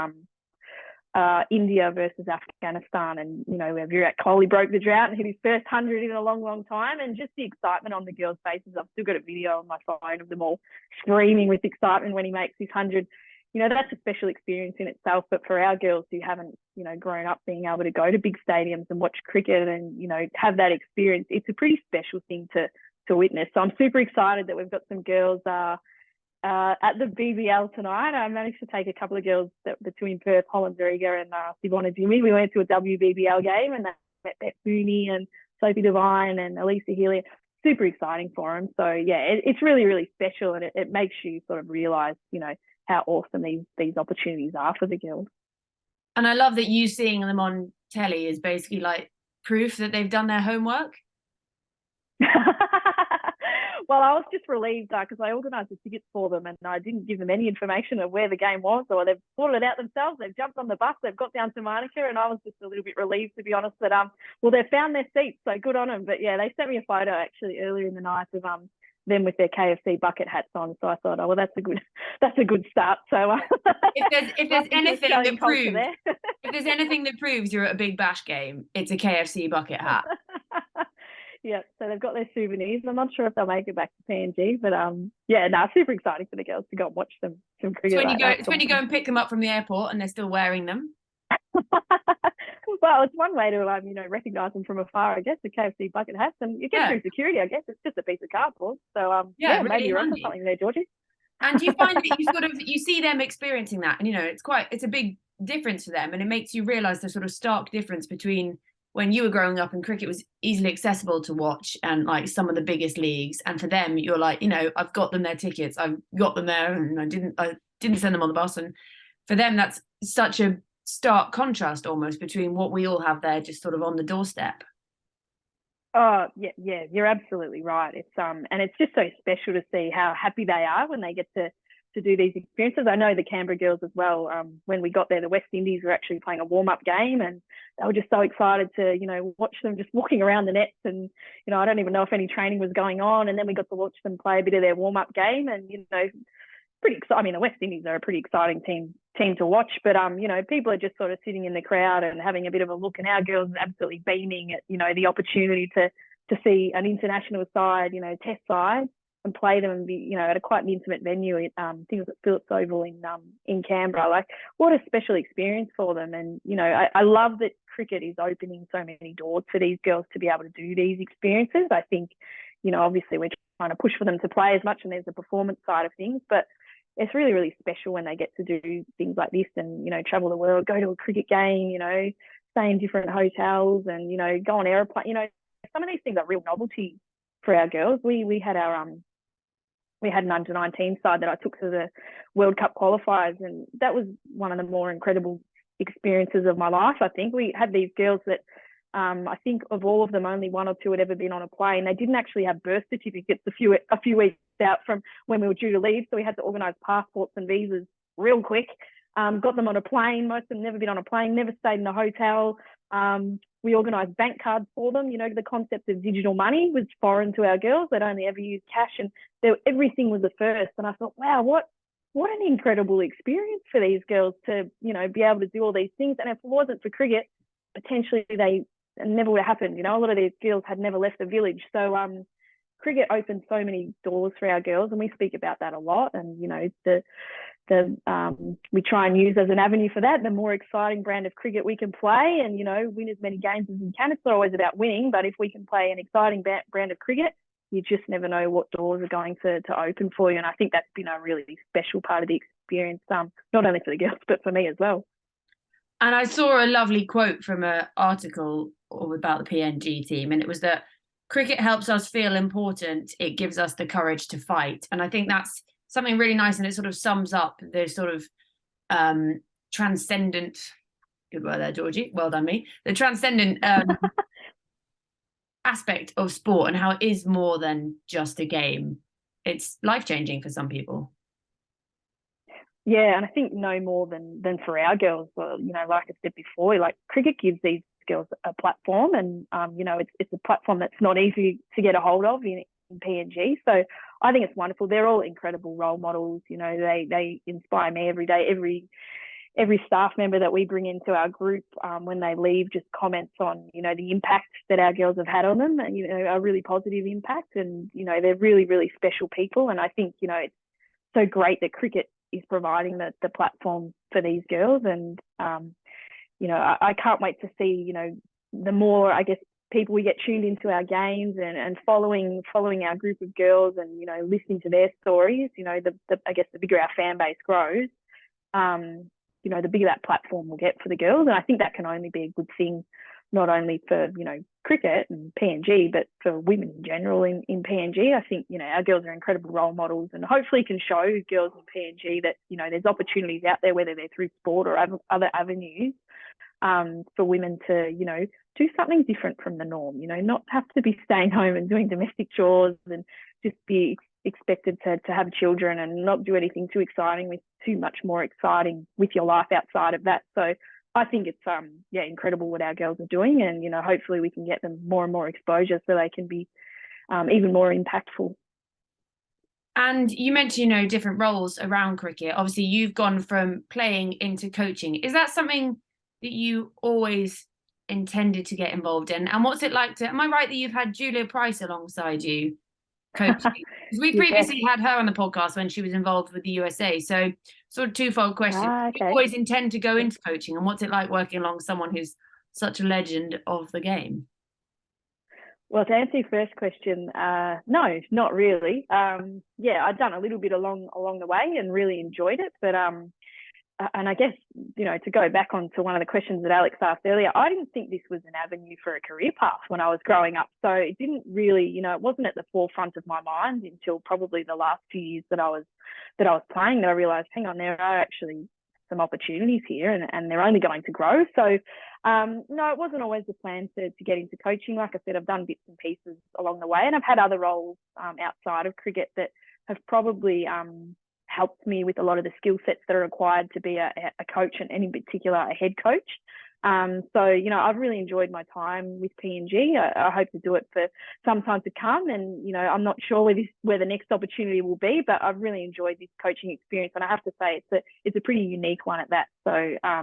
India versus Afghanistan, and, you know, where Virat Kohli broke the drought and hit his first 100 in a long, long time, and just the excitement on the girls' faces. I've still got a video on my phone of them all screaming with excitement when he makes his 100. You know, that's a special experience in itself. But for our girls who haven't, you know, grown up being able to go to big stadiums and watch cricket and, you know, have that experience, it's a pretty special thing to witness. So I'm super excited that we've got some girls at the BBL tonight. I managed to take a couple of girls, the 2 in Perth, Holland Zeriga and Sivona Jimmy. We went to a WBBL game, and they met Beth Mooney and Sophie Devine and Elisa Healy. Super exciting for them. So, yeah, it's really, really special, and it makes you sort of realise, you know, how awesome these opportunities are for the girls. And I love that you seeing them on telly is basically like proof that they've done their homework. Well, I was just relieved because I organised the tickets for them, and I didn't give them any information of where the game was, or they've sorted it out themselves. They've jumped on the bus, they've got down to Monica, and I was just a little bit relieved, to be honest, that well, they've found their seats, so good on them. But yeah, they sent me a photo actually earlier in the night of them with their KFC bucket hats on. So I thought, oh well, that's a good start. So if there's anything that proves if there's anything that proves you're at a Big Bash game, it's a KFC bucket hat. Yeah, so they've got their souvenirs. I'm not sure if they'll make it back to PNG, but yeah, no, super exciting for the girls to go and watch some cricket. It's when you go and pick them up from the airport and they're still wearing them. Well, it's one way to you know, recognise them from afar, I guess, the KFC bucket hats, and you get through security, I guess. It's just a piece of cardboard. So yeah, really maybe you're onto something there, Georgie. And you find that you see them experiencing that, and, you know, it's a big difference for them, and it makes you realise the sort of stark difference between when you were growing up and cricket was easily accessible to watch and like some of the biggest leagues, and for them you're like, you know, I've got them their tickets, I've got them there, and I didn't send them on the bus. And for them that's such a stark contrast almost between what we all have there just sort of on the doorstep. Oh, yeah, you're absolutely right. It's and it's just so special to see how happy they are when they get to do these experiences. I know the Canberra girls as well. When we got there, the West Indies were actually playing a warm-up game, and they were just so excited to, watch them just walking around the nets. And, I don't even know if any training was going on. And then we got to watch them play a bit of their warm-up game, and, pretty exciting. I mean, the West Indies are a pretty exciting team to watch, but people are just sort of sitting in the crowd and having a bit of a look, and our girls are absolutely beaming at the opportunity to see an international side, test side, and play them and be at a quite an intimate venue at things at Phillips Oval in Canberra. Like, what a special experience for them. And I love that cricket is opening so many doors for these girls to be able to do these experiences. I think obviously we're trying to push for them to play as much, and there's the performance side of things, but it's really, really special when they get to do things like this and, travel the world, go to a cricket game, stay in different hotels and, go on aeroplane. Some of these things are real novelty for our girls. We had an under-19 side that I took to the World Cup qualifiers, and that was one of the more incredible experiences of my life. I think we had these girls that I think of all of them, only one or two had ever been on a plane. They didn't actually have birth certificates a few weeks out from when we were due to leave, so we had to organise passports and visas real quick. Got them on a plane. Most of them never been on a plane, never stayed in a hotel. We organised bank cards for them. The concept of digital money was foreign to our girls. They'd only ever used cash, and everything was a first. And I thought, wow, what an incredible experience for these girls to, be able to do all these things. And if it wasn't for cricket, potentially they never would have happened. A lot of these girls had never left the village. So cricket opened so many doors for our girls, and we speak about that a lot. And we try and use as an avenue for that the more exciting brand of cricket we can play, and win as many games as we can. It's not always about winning, but if we can play an exciting brand of cricket, you just never know what doors are going to open for you. And I think that's been a really special part of the experience, not only for the girls but for me as well. And I saw a lovely quote from an article about the PNG team, and it was that cricket helps us feel important. It gives us the courage to fight. And I think that's something really nice, and it sort of sums up the sort of transcendent, good word there, Georgie, well done me, the transcendent aspect of sport, and how it is more than just a game. It's life-changing for some people. Yeah, and I think no more than for our girls. Well, like I said before, like cricket gives these girls a platform, and it's a platform that's not easy to get a hold of in PNG. So I think it's wonderful. They're all incredible role models. They inspire me every day. Every staff member that we bring into our group, when they leave, just comments on the impact that our girls have had on them, and a really positive impact. And they're really, really special people. And I think it's so great that cricket is providing the platform for these girls. And I can't wait to see the more, I guess, people we get tuned into our games and following our group of girls and listening to their stories. I guess the bigger our fan base grows, the bigger that platform will get for the girls. And I think that can only be a good thing, not only for cricket and PNG, but for women in general in PNG. I think our girls are incredible role models, and hopefully can show girls in PNG that there's opportunities out there, whether they're through sport or other avenues, for women to do something different from the norm. Not have to be staying home and doing domestic chores and just be expected to have children and not do anything too exciting with too much more exciting with your life outside of that. So I think it's incredible what our girls are doing, and hopefully we can get them more and more exposure so they can be even more impactful. And you mentioned different roles around cricket. Obviously you've gone from playing into coaching. Is that something that you always intended to get involved in? And what's it like am I right that you've had Julia Price alongside you coaching? Because we previously had her on the podcast when she was involved with the USA. So sort of twofold question. Okay. Do you always intend to go into coaching, and what's it like working along someone who's such a legend of the game? Well, to answer your first question, no, not really. I've done a little bit along the way and really enjoyed it, but and I guess, to go back on to one of the questions that Alex asked earlier, I didn't think this was an avenue for a career path when I was growing up. So it didn't really, it wasn't at the forefront of my mind until probably the last few years that I was playing, that I realised, hang on, there are actually some opportunities here, and they're only going to grow. So no, it wasn't always the plan to get into coaching. Like I said, I've done bits and pieces along the way, and I've had other roles outside of cricket that have probably helped me with a lot of the skill sets that are required to be a coach, and in particular a head coach. So, you know, I've really enjoyed my time with PNG. I hope to do it for some time to come. And, you know, I'm not sure where the next opportunity will be, but I've really enjoyed this coaching experience. And I have to say it's a pretty unique one at that. So,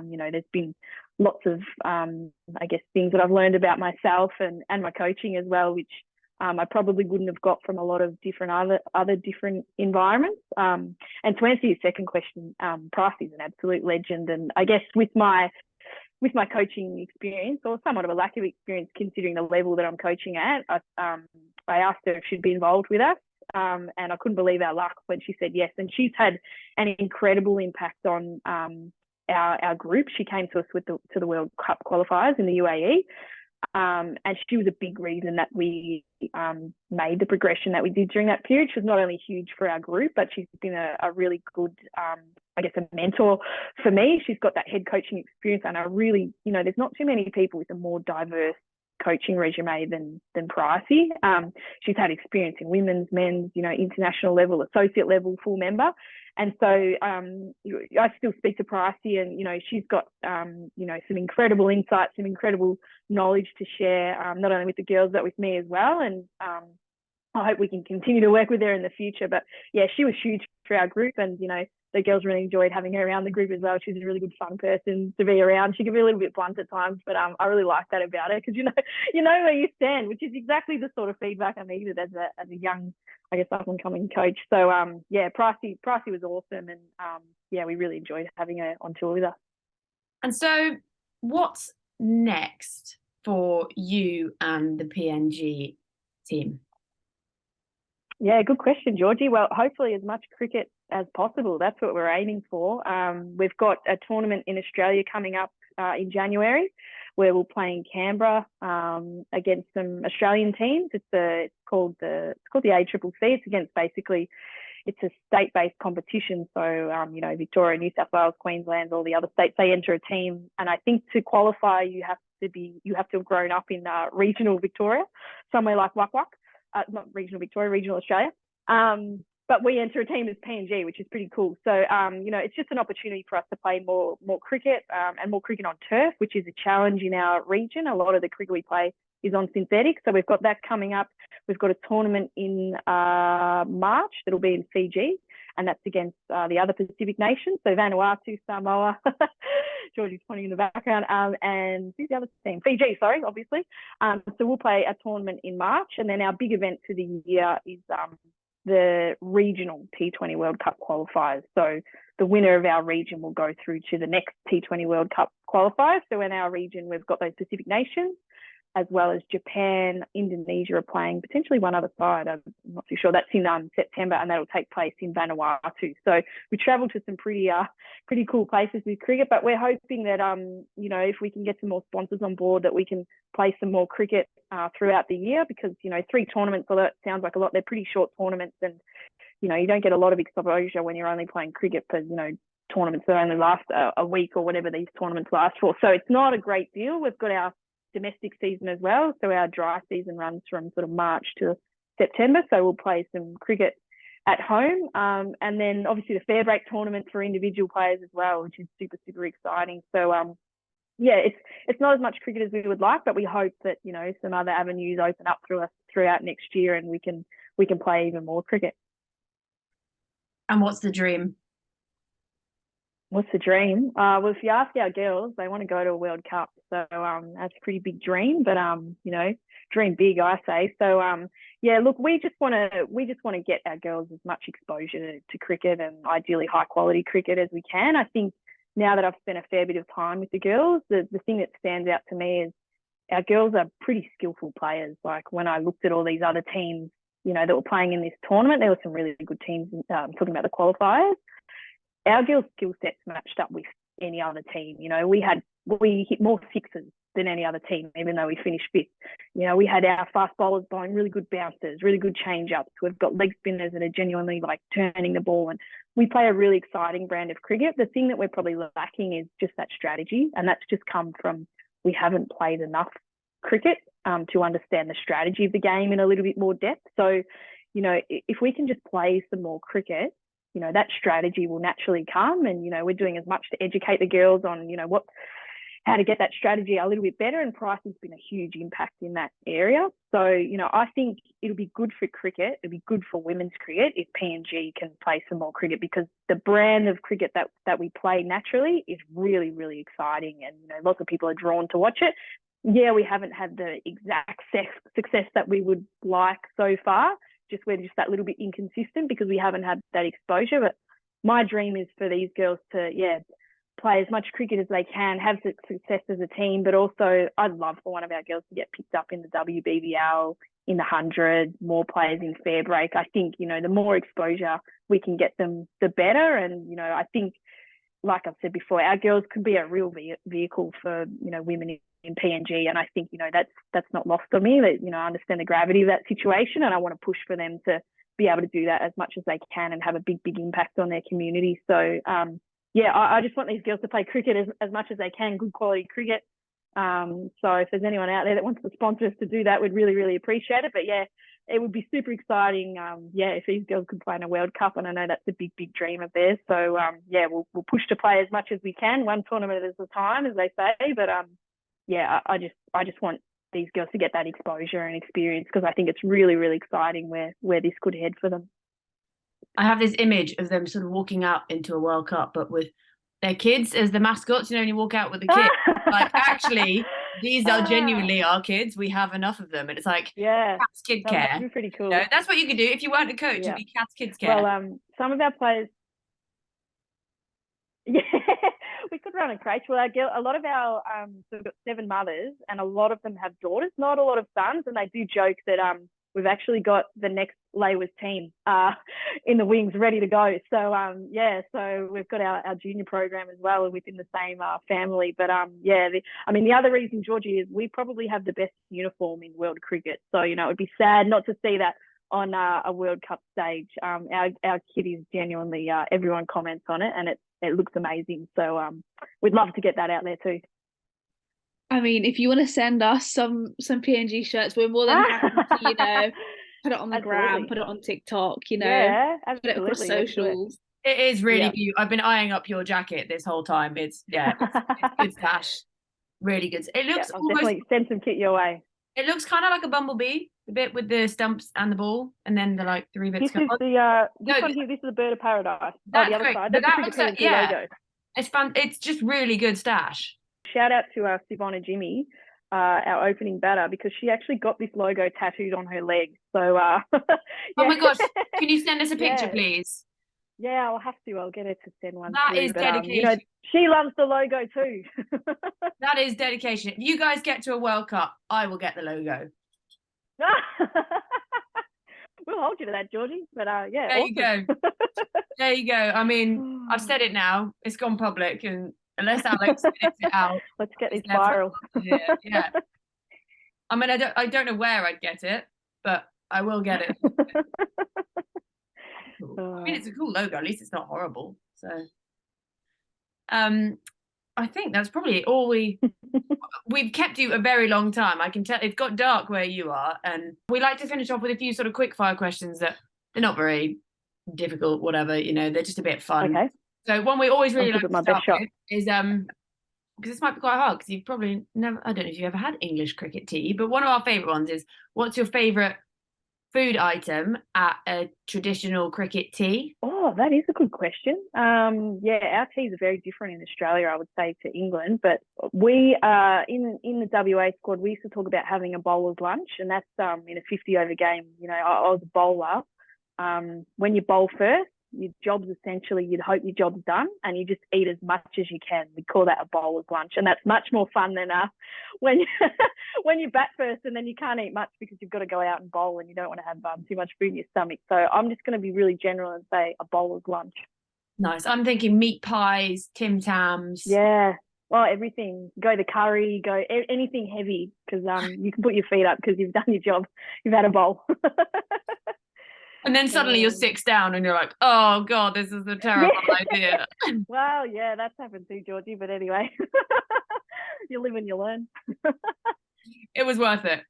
you know, there's been lots of, I guess, things that I've learned about myself and my coaching as well, which I probably wouldn't have got from a lot of different other different environments. And to answer your second question, Pricey's an absolute legend. And I guess with my coaching experience, or somewhat of a lack of experience considering the level that I'm coaching at, I asked her if she'd be involved with us, and I couldn't believe our luck when she said yes. And she's had an incredible impact on our group. She came to us to the World Cup qualifiers in the UAE, and she was a big reason that we made the progression that we did during that period. She was not only huge for our group, but she's been a really good, I guess, a mentor for me. She's got that head coaching experience, and I really, you know, there's not too many people with a more diverse coaching resume than Pricey. She's had experience in women's, men's, you know, international level, associate level, full member. And so I still speak to Pricey, and, you know, she's got, you know, some incredible insights, some incredible knowledge to share, not only with the girls, but with me as well. And I hope we can continue to work with her in the future. But yeah, she was huge for our group, and, you know, the girls really enjoyed having her around the group as well. She's a really good fun person to be around. She can be a little bit blunt at times, but I really like that about her, because you know where you stand, which is exactly the sort of feedback I needed as a young, I guess, up and coming coach. So yeah, Pricey was awesome, and yeah, we really enjoyed having her on tour with us. And so, what's next for you and the PNG team? Yeah, good question, Georgie. Well, hopefully as much cricket as possible. That's what we're aiming for. We've got a tournament in Australia coming up in January, where we'll play in Canberra against some Australian teams. It's called the ACCC. It's against, basically, it's a state-based competition. So, you know, Victoria, New South Wales, Queensland, all the other states, they enter a team. And I think to qualify, you have to have grown up in regional Victoria, somewhere like Wak Wak. Not regional Victoria, regional Australia. But we enter a team as PNG, which is pretty cool. So, you know, it's just an opportunity for us to play more cricket and more cricket on turf, which is a challenge in our region. A lot of the cricket we play is on synthetic. So we've got that coming up. We've got a tournament in March that'll be in Fiji, and that's against the other Pacific nations. So Vanuatu, Samoa, Georgie's pointing in the background, and who's the other team? Fiji, sorry, obviously. So we'll play a tournament in March, and then our big event for the year is the regional T20 World Cup qualifiers. So the winner of our region will go through to the next T20 World Cup qualifiers. So in our region, we've got those Pacific nations, as well as Japan, Indonesia are playing, potentially one other side. I'm not too sure. That's in September, and that'll take place in Vanuatu. So we travel to some pretty cool places with cricket, but we're hoping that, you know, if we can get some more sponsors on board, that we can play some more cricket throughout the year, because, you know, 3 tournaments, although it sounds like a lot, they're pretty short tournaments, and, you know, you don't get a lot of exposure when you're only playing cricket for, you know, tournaments that only last a week, or whatever these tournaments last for. So it's not a great deal. We've got our domestic season as well. So our dry season runs from sort of March to September. So we'll play some cricket at home. And then obviously the Fairbreak tournament for individual players as well, which is super, super exciting. So yeah, it's not as much cricket as we would like, but we hope that, you know, some other avenues open up throughout next year, and we can play even more cricket. And what's the dream? What's the dream? Well, if you ask our girls, they want to go to a World Cup. So that's a pretty big dream, but you know, dream big, I say. So yeah, look, we just want to get our girls as much exposure to cricket, and ideally high quality cricket, as we can. I think now that I've spent a fair bit of time with the girls, the thing that stands out to me is our girls are pretty skillful players. Like, when I looked at all these other teams, you know, that were playing in this tournament, there were some really good teams. Talking about the qualifiers, our girls' skill sets matched up with any other team. You know, we hit more sixes than any other team, even though we finished fifth. You know, we had our fast bowlers bowling really good bouncers, really good change-ups. We've got leg spinners that are genuinely like turning the ball, and we play a really exciting brand of cricket. The thing that we're probably lacking is just that strategy, and that's just come from we haven't played enough cricket to understand the strategy of the game in a little bit more depth. So, you know, if we can just play some more cricket, you know, that strategy will naturally come. And, you know, we're doing as much to educate the girls on, you know, how to get that strategy a little bit better. And Price has been a huge impact in that area. So, you know, I think it'll be good for cricket. It'll be good for women's cricket if PNG can play some more cricket, because the brand of cricket that we play naturally is really, really exciting. And, you know, lots of people are drawn to watch it. Yeah, we haven't had the exact success that we would like so far. We're just that little bit inconsistent because we haven't had that exposure. But my dream is for these girls to, play as much cricket as they can, have success as a team, but also I'd love for one of our girls to get picked up in the WBBL, in the 100, more players in fair break. I think, you know, the more exposure we can get them, the better. And, you know, I think, like I've said before, our girls can be a real vehicle for, you know, women in PNG. And I think, you know, that's not lost on me, that, you know, I understand the gravity of that situation, and I want to push for them to be able to do that as much as they can and have a big impact on their community. So, I just want these girls to play cricket as much as they can, good quality cricket. So if there's anyone out there that wants to sponsor us to do that, we'd really, really appreciate it. But yeah, it would be super exciting. If these girls could play in a World Cup, and I know that's a big dream of theirs. So we'll push to play as much as we can, one tournament at a time, as they say. But I just want these girls to get that exposure and experience, because I think it's really, really exciting where this could head for them. I have this image of them sort of walking out into a World Cup, but with their kids as the mascots. You know, when you walk out with the kids, like, actually, these are genuinely our kids. We have enough of them. And it's like, Kath's Kid Care. That would be pretty cool. You know, that's what you could do if you weren't a coach. It'd be Kath's Kids Care. Well, some of our players, we could run a crèche. Well, a lot of our, so we've got 7 mothers, and a lot of them have daughters, not a lot of sons. And they do joke that we've actually got the next Laywas team in the wings ready to go. So, so we've got our junior program as well within the same family. But, the other reason, Georgie, is we probably have the best uniform in world cricket. So, you know, it'd be sad not to see that on a World Cup stage. Our kit is genuinely, everyone comments on it, and it looks amazing. So we'd love to get that out there too. I mean, if you want to send us some PNG shirts, we're more than happy to, you know, put it on the gram, put it on TikTok, you know, put it across socials. It is really cute. I've been eyeing up your jacket this whole time. It's good stash. Really good. It looks I'll definitely send some kit your way. It looks kind of like a bumblebee, the bit with the stumps and the ball, and then the like 3 bits. This is this one here. This is the bird of paradise. That's the other great. side. That's the logo. It's fun. It's just really good stash. Shout out to Savannah Jimmy, our opening batter, because she actually got this logo tattooed on her leg. So, oh my gosh, can you send us a picture, please? Yeah, I'll have to. I'll get her to send one. That is dedication. You know, she loves the logo too. That is dedication. If you guys get to a World Cup, I will get the logo. We'll hold you to that, Georgie. But there awesome. You go. There you go. I mean, I've said it now. It's gone public, and unless Alex edits it out, let's get this viral. Yeah. I mean, I don't know where I'd get it, but I will get it. I mean, it's a cool logo. At least it's not horrible. So, I think that's probably all we've kept you a very long time. I can tell it's got dark where you are, and we like to finish off with a few sort of quick fire questions that they're not very difficult, whatever, you know, they're just a bit fun. Okay. So one we always really like to start with is because this might be quite hard because you've probably never, I don't know if you've ever had English cricket tea, but one of our favourite ones is, what's your favourite food item at a traditional cricket tea? Oh, that is a good question. Our teas are very different in Australia, I would say, to England. But we in the WA squad, we used to talk about having a bowler's lunch, and that's in a 50 over game. You know, I was a bowler. When you bowl first, your job's essentially, you'd hope your job's done, and you just eat as much as you can. We call that a bowler's lunch, and that's much more fun than when you bat first, and then you can't eat much because you've got to go out and bowl, and you don't want to have too much food in your stomach. So I'm just going to be really general and say a bowler's lunch. Nice. I'm thinking meat pies, Tim Tams. Yeah, Well, everything. Go the curry, go anything heavy because you can put your feet up because you've done your job. You've had a bowl. And then suddenly you're 6 down and you're like, oh God, this is a terrible idea. Well, yeah, that's happened too, Georgie. But anyway, you live and you learn. It was worth it.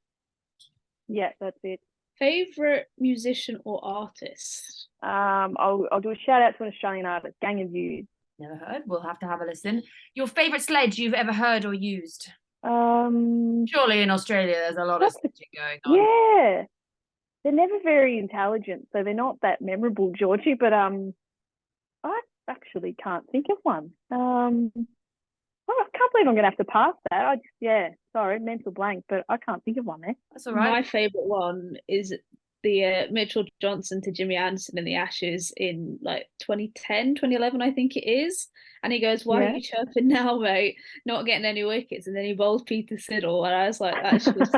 Yeah, that's it. Favorite musician or artist? I'll do a shout out to an Australian artist, Gang of Youths. Never heard. We'll have to have a listen. Your favourite sledge you've ever heard or used? Surely in Australia there's a lot of sledging going on. Yeah. They're never very intelligent, so they're not that memorable, Georgie, but I actually can't think of one. I can't believe I'm going to have to pass that. Sorry, mental blank, but I can't think of one there. That's all right. My favourite one is the Mitchell Johnson to Jimmy Anderson in the Ashes in like 2010, 2011, I think it is. And he goes, why are you chirping now, mate? Not getting any wickets. And then he bowls Peter Siddle. And I was like, that's just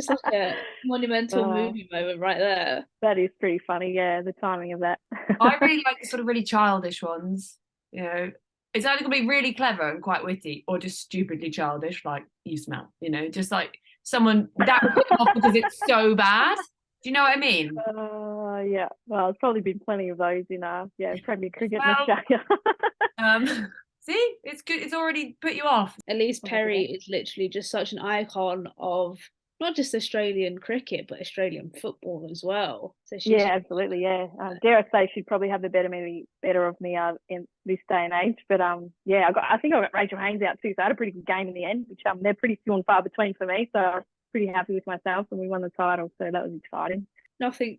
like a monumental movie moment right there. That is pretty funny. Yeah, the timing of that. I really like the sort of really childish ones. You know, it's either going to be really clever and quite witty or just stupidly childish, like you smell, you know, just like someone that put off because it's so bad. Do you know what I mean? Yeah. Well, there's probably been plenty of those in Premier Cricket in Australia. See, it's good. It's already put you off. Elise Perry is literally just such an icon of not just Australian cricket, but Australian football as well. So absolutely. Yeah. Dare I say she'd probably have the better of me in this day and age. But I think I got Rachel Haynes out too. So I had a pretty good game in the end, which they're pretty few and far between for me. So I was pretty happy with myself, and we won the title. So that was exciting.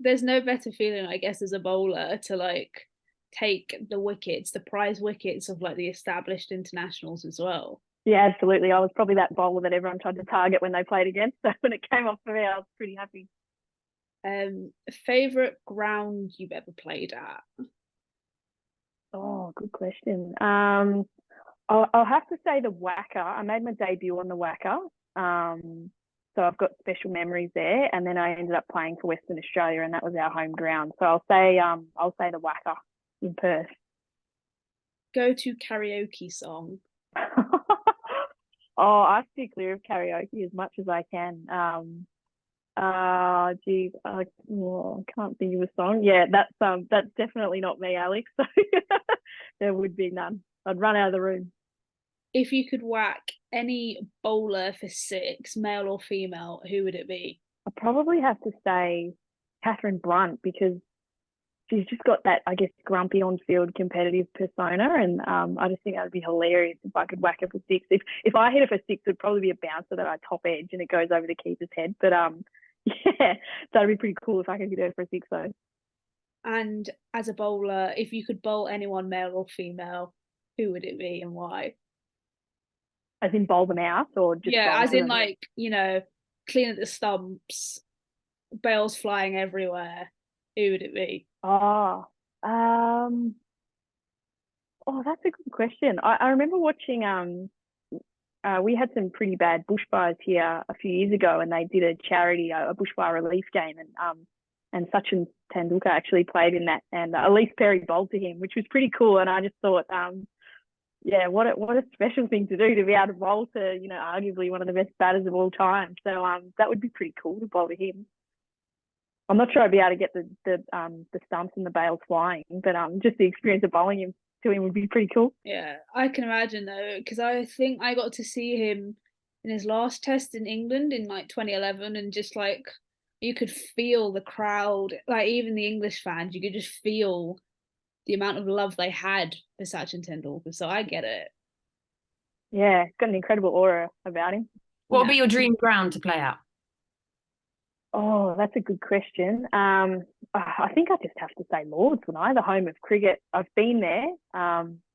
There's no better feeling, I guess, as a bowler to like take the wickets, the prize wickets of like the established internationals as well. Yeah, absolutely. I was probably that bowler that everyone tried to target when they played against. So when it came off for me, I was pretty happy. Favorite ground you've ever played at? Oh, good question. I'll have to say the Wacker. I made my debut on the Wacker. So I've got special memories there. And then I ended up playing for Western Australia, and that was our home ground. So I'll say the Wacker in Perth. Go to karaoke song. I steer clear of karaoke as much as I can. I can't think of a song. Yeah, that's definitely not me, Alex. So there would be none. I'd run out of the room. If you could whack any bowler for 6, male or female, who would it be? I'd probably have to say Catherine Blunt, because she's just got that, I guess, grumpy on-field competitive persona, and I just think that would be hilarious if I could whack her for 6. If I hit her for 6, it'd probably be a bouncer that I top edge and it goes over the keeper's head. But yeah, that'd be pretty cool if I could hit her for 6 though. And as a bowler, if you could bowl anyone, male or female, who would it be and why? As in bowl them out, or just as in like, you know, clean at the stumps, bails flying everywhere. Who would it be? Oh, that's a good question. I remember watching. We had some pretty bad bushfires here a few years ago, and they did a charity, a bushfire relief game, and Sachin Tendulkar actually played in that, and Elise Perry bowled to him, which was pretty cool. And I just thought, what a special thing to do, to be able to bowl to, you know, arguably one of the best batters of all time. So that would be pretty cool to bowl to him. I'm not sure I'd be able to get the stumps and the bails flying, but just the experience of bowling him to him would be pretty cool. Yeah, I can imagine though, because I think I got to see him in his last test in England in like 2011, and just like you could feel the crowd, like even the English fans, you could just feel the amount of love they had for Sachin Tendulkar. So I get it. Yeah, got an incredible aura about him. What would be your dream ground to play at? Oh, that's a good question. I think I just have to say Lords, wouldn't I? The home of cricket. I've been there,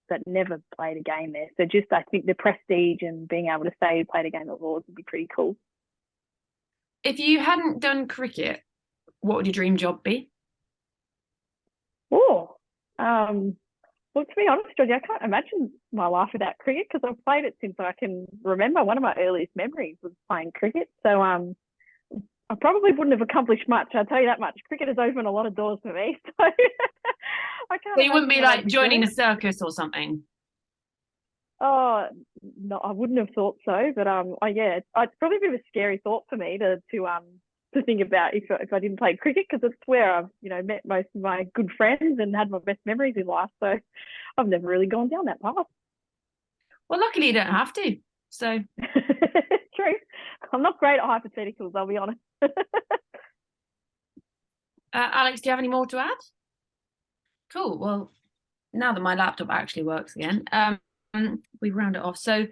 but never played a game there. So just, I think the prestige and being able to say you played a game at Lords would be pretty cool. If you hadn't done cricket, what would your dream job be? Well, to be honest, Georgie, I can't imagine my life without cricket, because I've played it since I can remember. One of my earliest memories was playing cricket. So I probably wouldn't have accomplished much, I'll tell you that much. Cricket has opened a lot of doors for me. So I can't. So you wouldn't be like joining a circus or something? Oh, no, I wouldn't have thought so, but yeah, it's probably a bit of a scary thought for me to think about if I didn't play cricket, because it's where I've met most of my good friends and had my best memories in life. So I've never really gone down that path. Well, luckily you don't have to. So True. I'm not great at hypotheticals, I'll be honest. Alex, do you have any more to add? Cool. Well, now that my laptop actually works again, we round it off. So,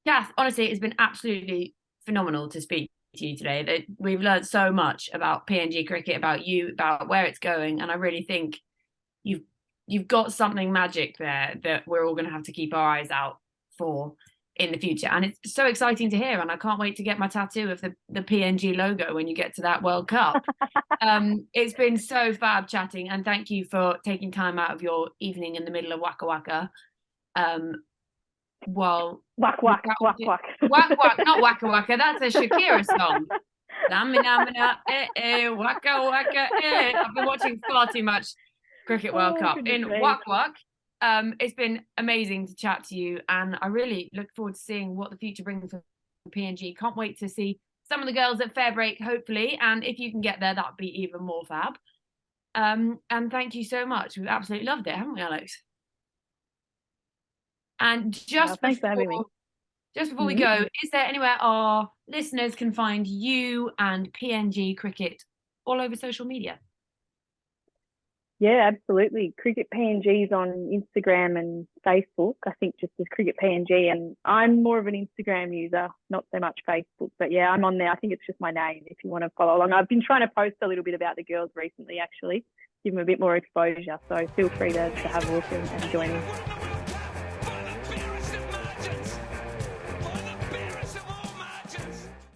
Kath, honestly, it's been absolutely phenomenal to speak to you today. That we've learned so much about PNG cricket, about you, about where it's going, and I really think you've got something magic there that we're all going to have to keep our eyes out for in the future. And it's so exciting to hear, and I can't wait to get my tattoo of the PNG logo when you get to that World Cup. It's been so fab chatting, and thank you for taking time out of your evening in the middle of Waka Waka. Well, Whack whack whack whack whack whack, not Waka Waka, that's a Shakira song. Lamina, waka waka, I've been watching far too much Cricket World Cup in Wak Wak. It's been amazing to chat to you, and I really look forward to seeing what the future brings for PNG. Can't wait to see some of the girls at Fair Break, hopefully, and if you can get there, that'd be even more fab. And thank you so much. We've absolutely loved it, haven't we, Alex? And thanks for having me. Just before we go, is there anywhere our listeners can find you and PNG Cricket all over social media? Yeah, absolutely. Cricket PNG's on Instagram and Facebook. I think just as Cricket PNG, and I'm more of an Instagram user, not so much Facebook. But yeah, I'm on there. I think it's just my name if you want to follow along. I've been trying to post a little bit about the girls recently, actually, give them a bit more exposure. So feel free to have a look and join in.